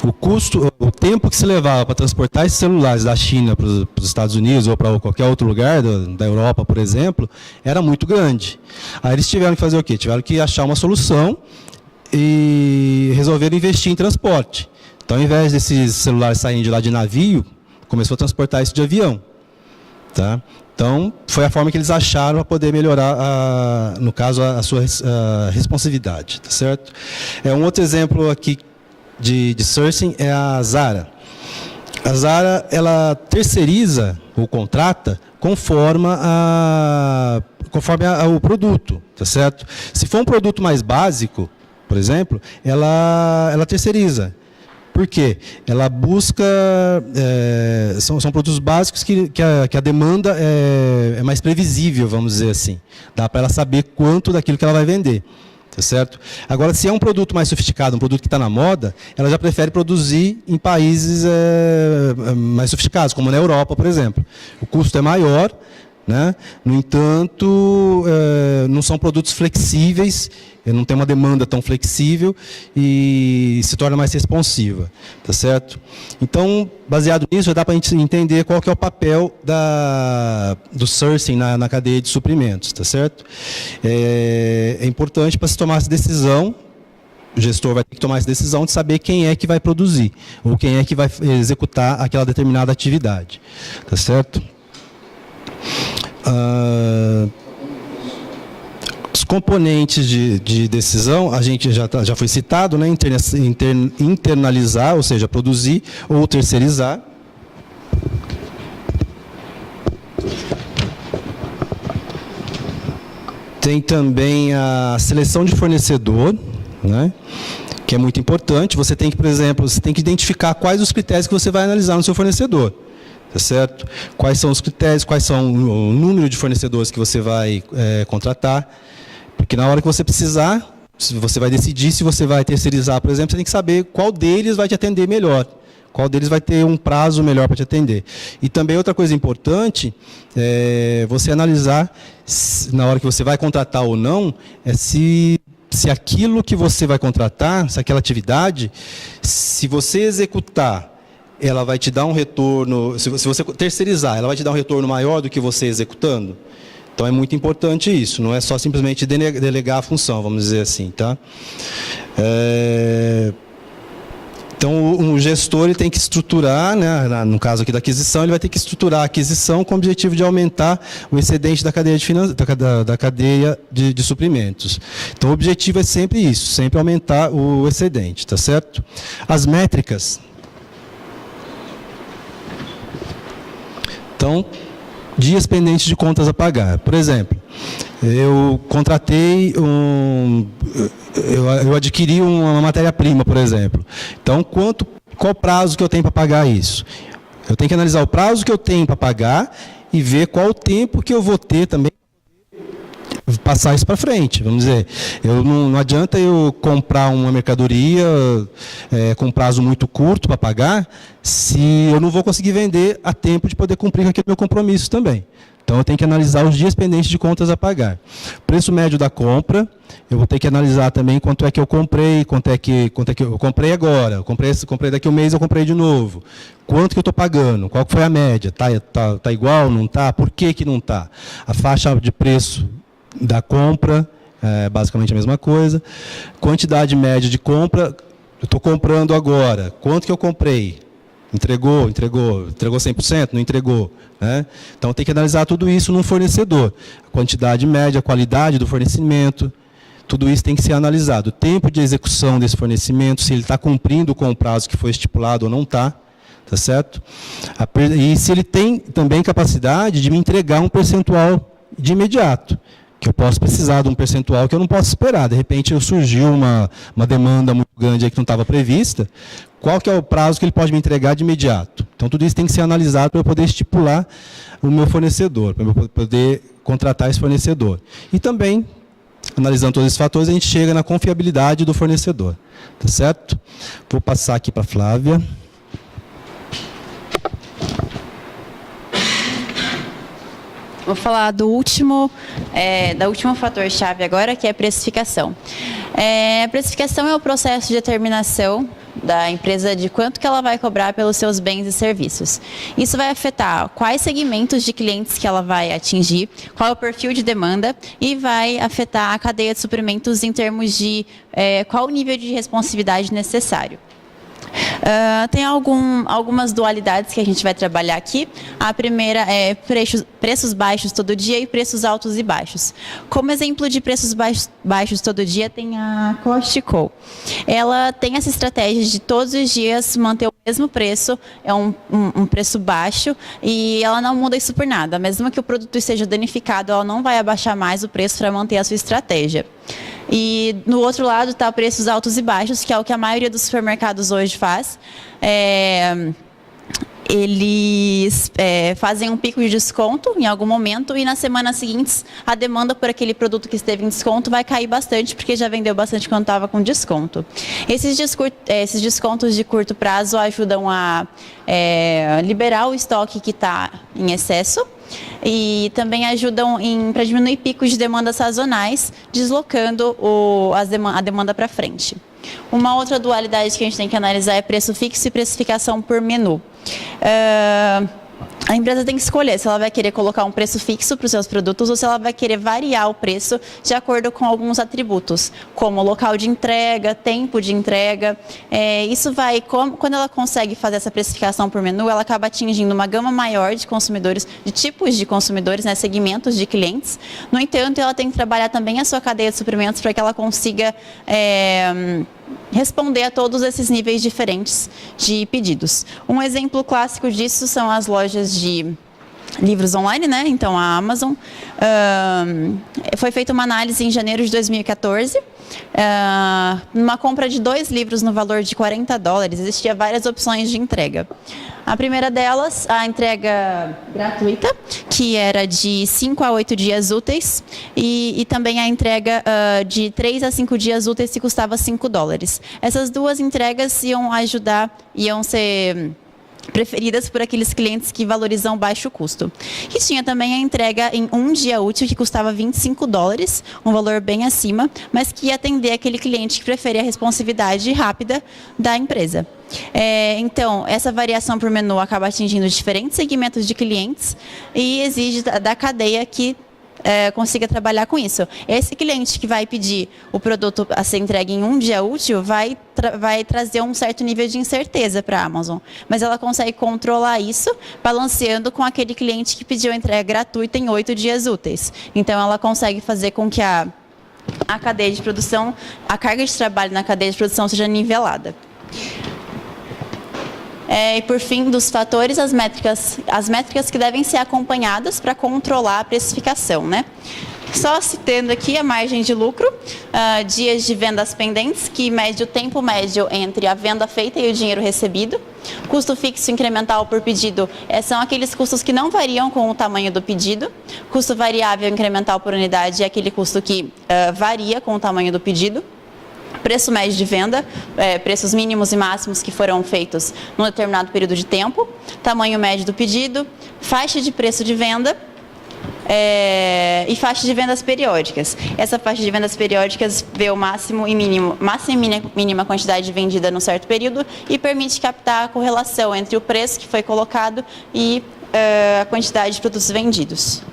O custo, o tempo que se levava para transportar esses celulares da China para os Estados Unidos ou para qualquer outro lugar da Europa, por exemplo, era muito grande. Aí eles tiveram que fazer o quê? Tiveram que achar uma solução e resolveram investir em transporte. Então, ao invés desses celulares saírem de lá de navio, começou a transportar isso de avião. Tá? Então, foi a forma que eles acharam para poder melhorar, no caso, a sua responsividade. Tá certo? Um outro exemplo aqui de sourcing é a Zara. A Zara, ela terceiriza ou contrata conforme o produto. Tá certo? Se for um produto mais básico, por exemplo, ela terceiriza. Por quê? Ela busca... são produtos básicos que a demanda é mais previsível, vamos dizer assim. Dá para ela saber quanto daquilo que ela vai vender. Tá certo? Agora, se é um produto mais sofisticado, um produto que está na moda, ela já prefere produzir em países mais sofisticados, como na Europa, por exemplo. O custo é maior, né? No entanto, não são produtos flexíveis, não tem uma demanda tão flexível e se torna mais responsiva, tá certo? Então, baseado nisso, já dá para a gente entender qual que é o papel do sourcing na cadeia de suprimentos, tá certo? É importante para se tomar essa decisão, o gestor vai ter que tomar essa decisão de saber quem é que vai produzir, ou quem é que vai executar aquela determinada atividade, tá certo? Os componentes de decisão, a gente já foi citado, né? Internalizar, ou seja, produzir ou terceirizar. Tem também a seleção de fornecedor, né? Que é muito importante. Você tem que, por exemplo, você tem que identificar quais os critérios que você vai analisar no seu fornecedor. Tá certo? Quais são os critérios, quais são o número de fornecedores que você vai contratar. Porque na hora que você precisar, você vai decidir se você vai terceirizar, por exemplo, você tem que saber qual deles vai te atender melhor. Qual deles vai ter um prazo melhor para te atender. E também outra coisa importante é você analisar, na hora que você vai contratar ou não, se aquilo que você vai contratar, se aquela atividade, se você executar, ela vai te dar um retorno, se você terceirizar, ela vai te dar um retorno maior do que você executando. Então é muito importante isso, não é só simplesmente delegar a função, vamos dizer assim, tá? Então, o gestor ele tem que estruturar, né, no caso aqui da aquisição, ele vai ter que estruturar a aquisição com o objetivo de aumentar o excedente da cadeia da cadeia de suprimentos. Então, o objetivo é sempre isso, sempre aumentar o excedente, tá certo? As métricas. Então, dias pendentes de contas a pagar. Por exemplo, eu contratei eu adquiri uma matéria-prima, por exemplo. Então, qual prazo que eu tenho para pagar isso? Eu tenho que analisar o prazo que eu tenho para pagar e ver qual o tempo que eu vou ter também para passar isso para frente. Vamos dizer, não adianta eu comprar uma mercadoria com prazo muito curto para pagar, se eu não vou conseguir vender a tempo de poder cumprir com aquele meu compromisso também. Então, eu tenho que analisar os dias pendentes de contas a pagar. Preço médio da compra, eu vou ter que analisar também quanto é que eu comprei, quanto é que eu comprei agora, eu comprei daqui a um mês, eu comprei de novo. Quanto que eu estou pagando? Qual que foi a média? Tá igual, não está? Por que que não está? A faixa de preço da compra, basicamente a mesma coisa. Quantidade média de compra, eu estou comprando agora. Quanto que eu comprei? Entregou 100%? Não entregou. Né? Então, tem que analisar tudo isso num fornecedor. A quantidade média, a qualidade do fornecimento, tudo isso tem que ser analisado. O tempo de execução desse fornecimento, se ele está cumprindo com o prazo que foi estipulado ou não está, tá certo? E se ele tem também capacidade de me entregar um percentual de imediato, que eu posso precisar de um percentual que eu não posso esperar. De repente, surgiu uma demanda muito grande aí que não estava prevista, qual que é o prazo que ele pode me entregar de imediato? Então, tudo isso tem que ser analisado para eu poder estipular o meu fornecedor, para eu poder contratar esse fornecedor. E também, analisando todos esses fatores, a gente chega na confiabilidade do fornecedor. Tá certo? Vou passar aqui para a Flávia. Vou falar do último fator-chave agora, que é a precificação. A precificação é o processo de determinação da empresa de quanto que ela vai cobrar pelos seus bens e serviços. Isso vai afetar quais segmentos de clientes que ela vai atingir, qual é o perfil de demanda e vai afetar a cadeia de suprimentos em termos de qual o nível de responsividade necessário. Tem algumas dualidades que a gente vai trabalhar aqui. A primeira é preços baixos todo dia e preços altos e baixos. Como exemplo de preços baixos todo dia, tem a Costco. Ela tem essa estratégia de todos os dias manter o mesmo preço, é um preço baixo, e ela não muda isso por nada. Mesmo que o produto esteja danificado, ela não vai abaixar mais o preço para manter a sua estratégia. E no outro lado está preços altos e baixos, que é o que a maioria dos supermercados hoje faz. Eles fazem um pico de desconto em algum momento e nas semanas seguintes a demanda por aquele produto que esteve em desconto vai cair bastante, porque já vendeu bastante quando estava com desconto. Esses descontos de curto prazo ajudam a liberar o estoque que está em excesso e também ajudam para diminuir picos de demanda sazonais, deslocando a demanda para frente. Uma outra dualidade que a gente tem que analisar é preço fixo e precificação por menu. A empresa tem que escolher se ela vai querer colocar um preço fixo para os seus produtos ou se ela vai querer variar o preço de acordo com alguns atributos, como local de entrega, tempo de entrega. Isso vai, quando ela consegue fazer essa precificação por menu, ela acaba atingindo uma gama maior de consumidores, de tipos de consumidores, né, segmentos de clientes. No entanto, ela tem que trabalhar também a sua cadeia de suprimentos para que ela consiga responder a todos esses níveis diferentes de pedidos. Um exemplo clássico disso são as lojas de livros online, né? Então, a Amazon. Foi feita uma análise em janeiro de 2014. Numa compra de 2 livros no valor de $40, existia várias opções de entrega. A primeira delas, a entrega gratuita, que era de 5 a 8 dias úteis, e também a entrega de 3 a 5 dias úteis, que custava $5. Essas duas entregas iam ser preferidas por aqueles clientes que valorizam baixo custo. E tinha também a entrega em 1 dia útil, que custava $25, um valor bem acima, mas que ia atender aquele cliente que preferia a responsividade rápida da empresa. Então, essa variação por menu acaba atingindo diferentes segmentos de clientes e exige da cadeia que consiga trabalhar com isso. Esse cliente que vai pedir o produto a ser entregue em um dia útil vai trazer um certo nível de incerteza para a Amazon, mas ela consegue controlar isso balanceando com aquele cliente que pediu a entrega gratuita em 8 dias úteis. Então, ela consegue fazer com que a cadeia de produção, a carga de trabalho na cadeia de produção seja nivelada. E por fim, dos fatores, as métricas que devem ser acompanhadas para controlar a precificação, né? Só citando aqui a margem de lucro, dias de vendas pendentes, que mede o tempo médio entre a venda feita e o dinheiro recebido. Custo fixo incremental por pedido são aqueles custos que não variam com o tamanho do pedido. Custo variável incremental por unidade é aquele custo que varia com o tamanho do pedido. Preço médio de venda, preços mínimos e máximos que foram feitos num determinado período de tempo. Tamanho médio do pedido, faixa de preço de venda, e faixa de vendas periódicas. Essa faixa de vendas periódicas vê o máxima e mínima quantidade vendida num certo período e permite captar a correlação entre o preço que foi colocado e a quantidade de produtos vendidos.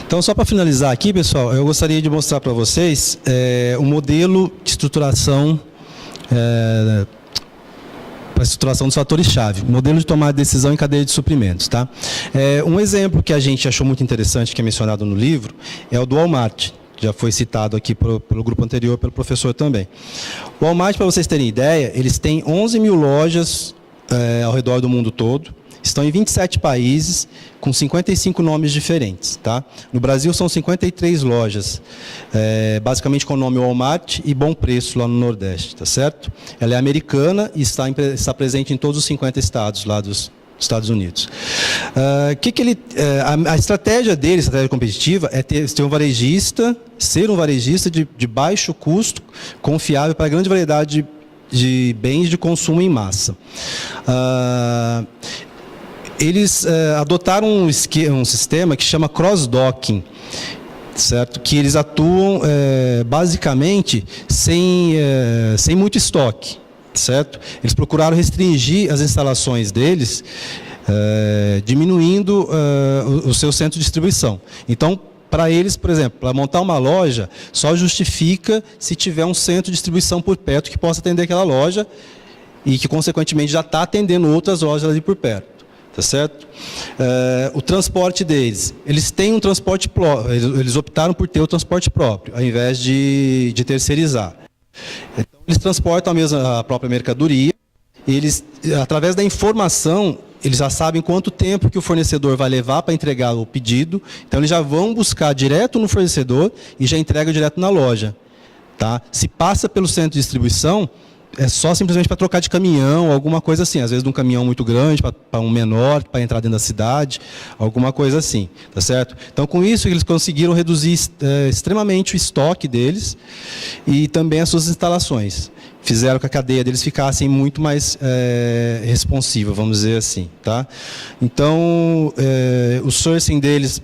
Então, só para finalizar aqui, pessoal, eu gostaria de mostrar para vocês um modelo de estruturação para a estruturação dos fatores-chave, modelo de tomada de decisão em cadeia de suprimentos. Tá? Um exemplo que a gente achou muito interessante, que é mencionado no livro, é o do Walmart, que já foi citado aqui pelo grupo anterior, pelo professor também. O Walmart, para vocês terem ideia, eles têm 11 mil lojas ao redor do mundo todo, estão em 27 países, com 55 nomes diferentes. Tá? No Brasil são 53 lojas, basicamente com o nome Walmart e Bom Preço lá no Nordeste. Tá certo? Ela é americana e está presente em todos os 50 estados lá dos Estados Unidos. A estratégia dele, a estratégia competitiva, é ser um varejista de baixo custo, confiável para a grande variedade de bens de consumo em massa. Eles adotaram um sistema que chama cross-docking, certo? Que eles atuam basicamente sem muito estoque, certo? Eles procuraram restringir as instalações deles, diminuindo o seu centro de distribuição. Então, para eles, por exemplo, para montar uma loja, só justifica se tiver um centro de distribuição por perto que possa atender aquela loja e que, consequentemente, já está atendendo outras lojas ali por perto. Tá certo? O transporte deles, eles têm um transporte próprio, eles optaram por ter o transporte próprio, ao invés de terceirizar. Então, eles transportam a própria mercadoria, eles, através da informação, eles já sabem quanto tempo que o fornecedor vai levar para entregar o pedido, então eles já vão buscar direto no fornecedor e já entregam direto na loja. Tá? Se passa pelo centro de distribuição, é só simplesmente para trocar de caminhão, alguma coisa assim. Às vezes de um caminhão muito grande para um menor, para entrar dentro da cidade, alguma coisa assim, tá certo? Então, com isso, eles conseguiram reduzir extremamente o estoque deles e também as suas instalações. Fizeram que a cadeia deles ficasse muito mais responsiva, vamos dizer assim, tá? Então, o sourcing deles,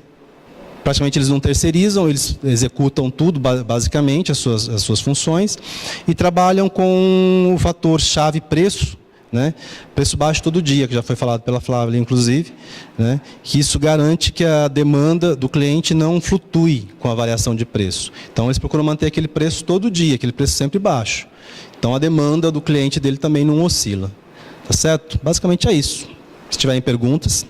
praticamente eles não terceirizam, eles executam tudo, basicamente, as suas funções, e trabalham com o fator-chave preço, né? Preço baixo todo dia, que já foi falado pela Flávia, inclusive, né? Que isso garante que a demanda do cliente não flutue com a variação de preço. Então, eles procuram manter aquele preço todo dia, aquele preço sempre baixo. Então, a demanda do cliente dele também não oscila. Tá certo? Basicamente é isso. Se tiverem perguntas...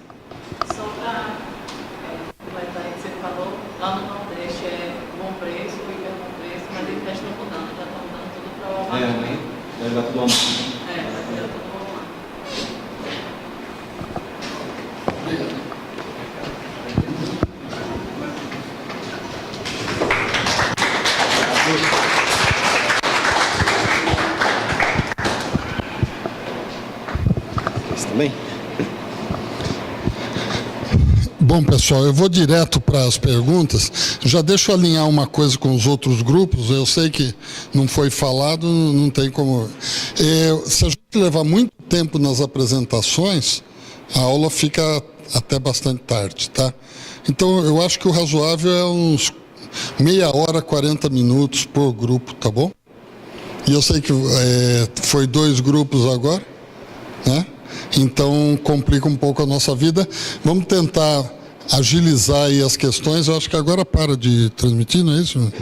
Vai dar tudo online. Também? Bom, pessoal, eu vou direto para as perguntas. Já deixo alinhar uma coisa com os outros grupos. Eu sei que não foi falado, não tem como... se a gente levar muito tempo nas apresentações, a aula fica até bastante tarde, tá? Então, eu acho que o razoável é uns meia hora, 40 minutos por grupo, tá bom? E eu sei que foi 2 grupos agora, né? Então complica um pouco a nossa vida. Vamos tentar agilizar aí as questões. Eu acho que agora para de transmitir, não é isso?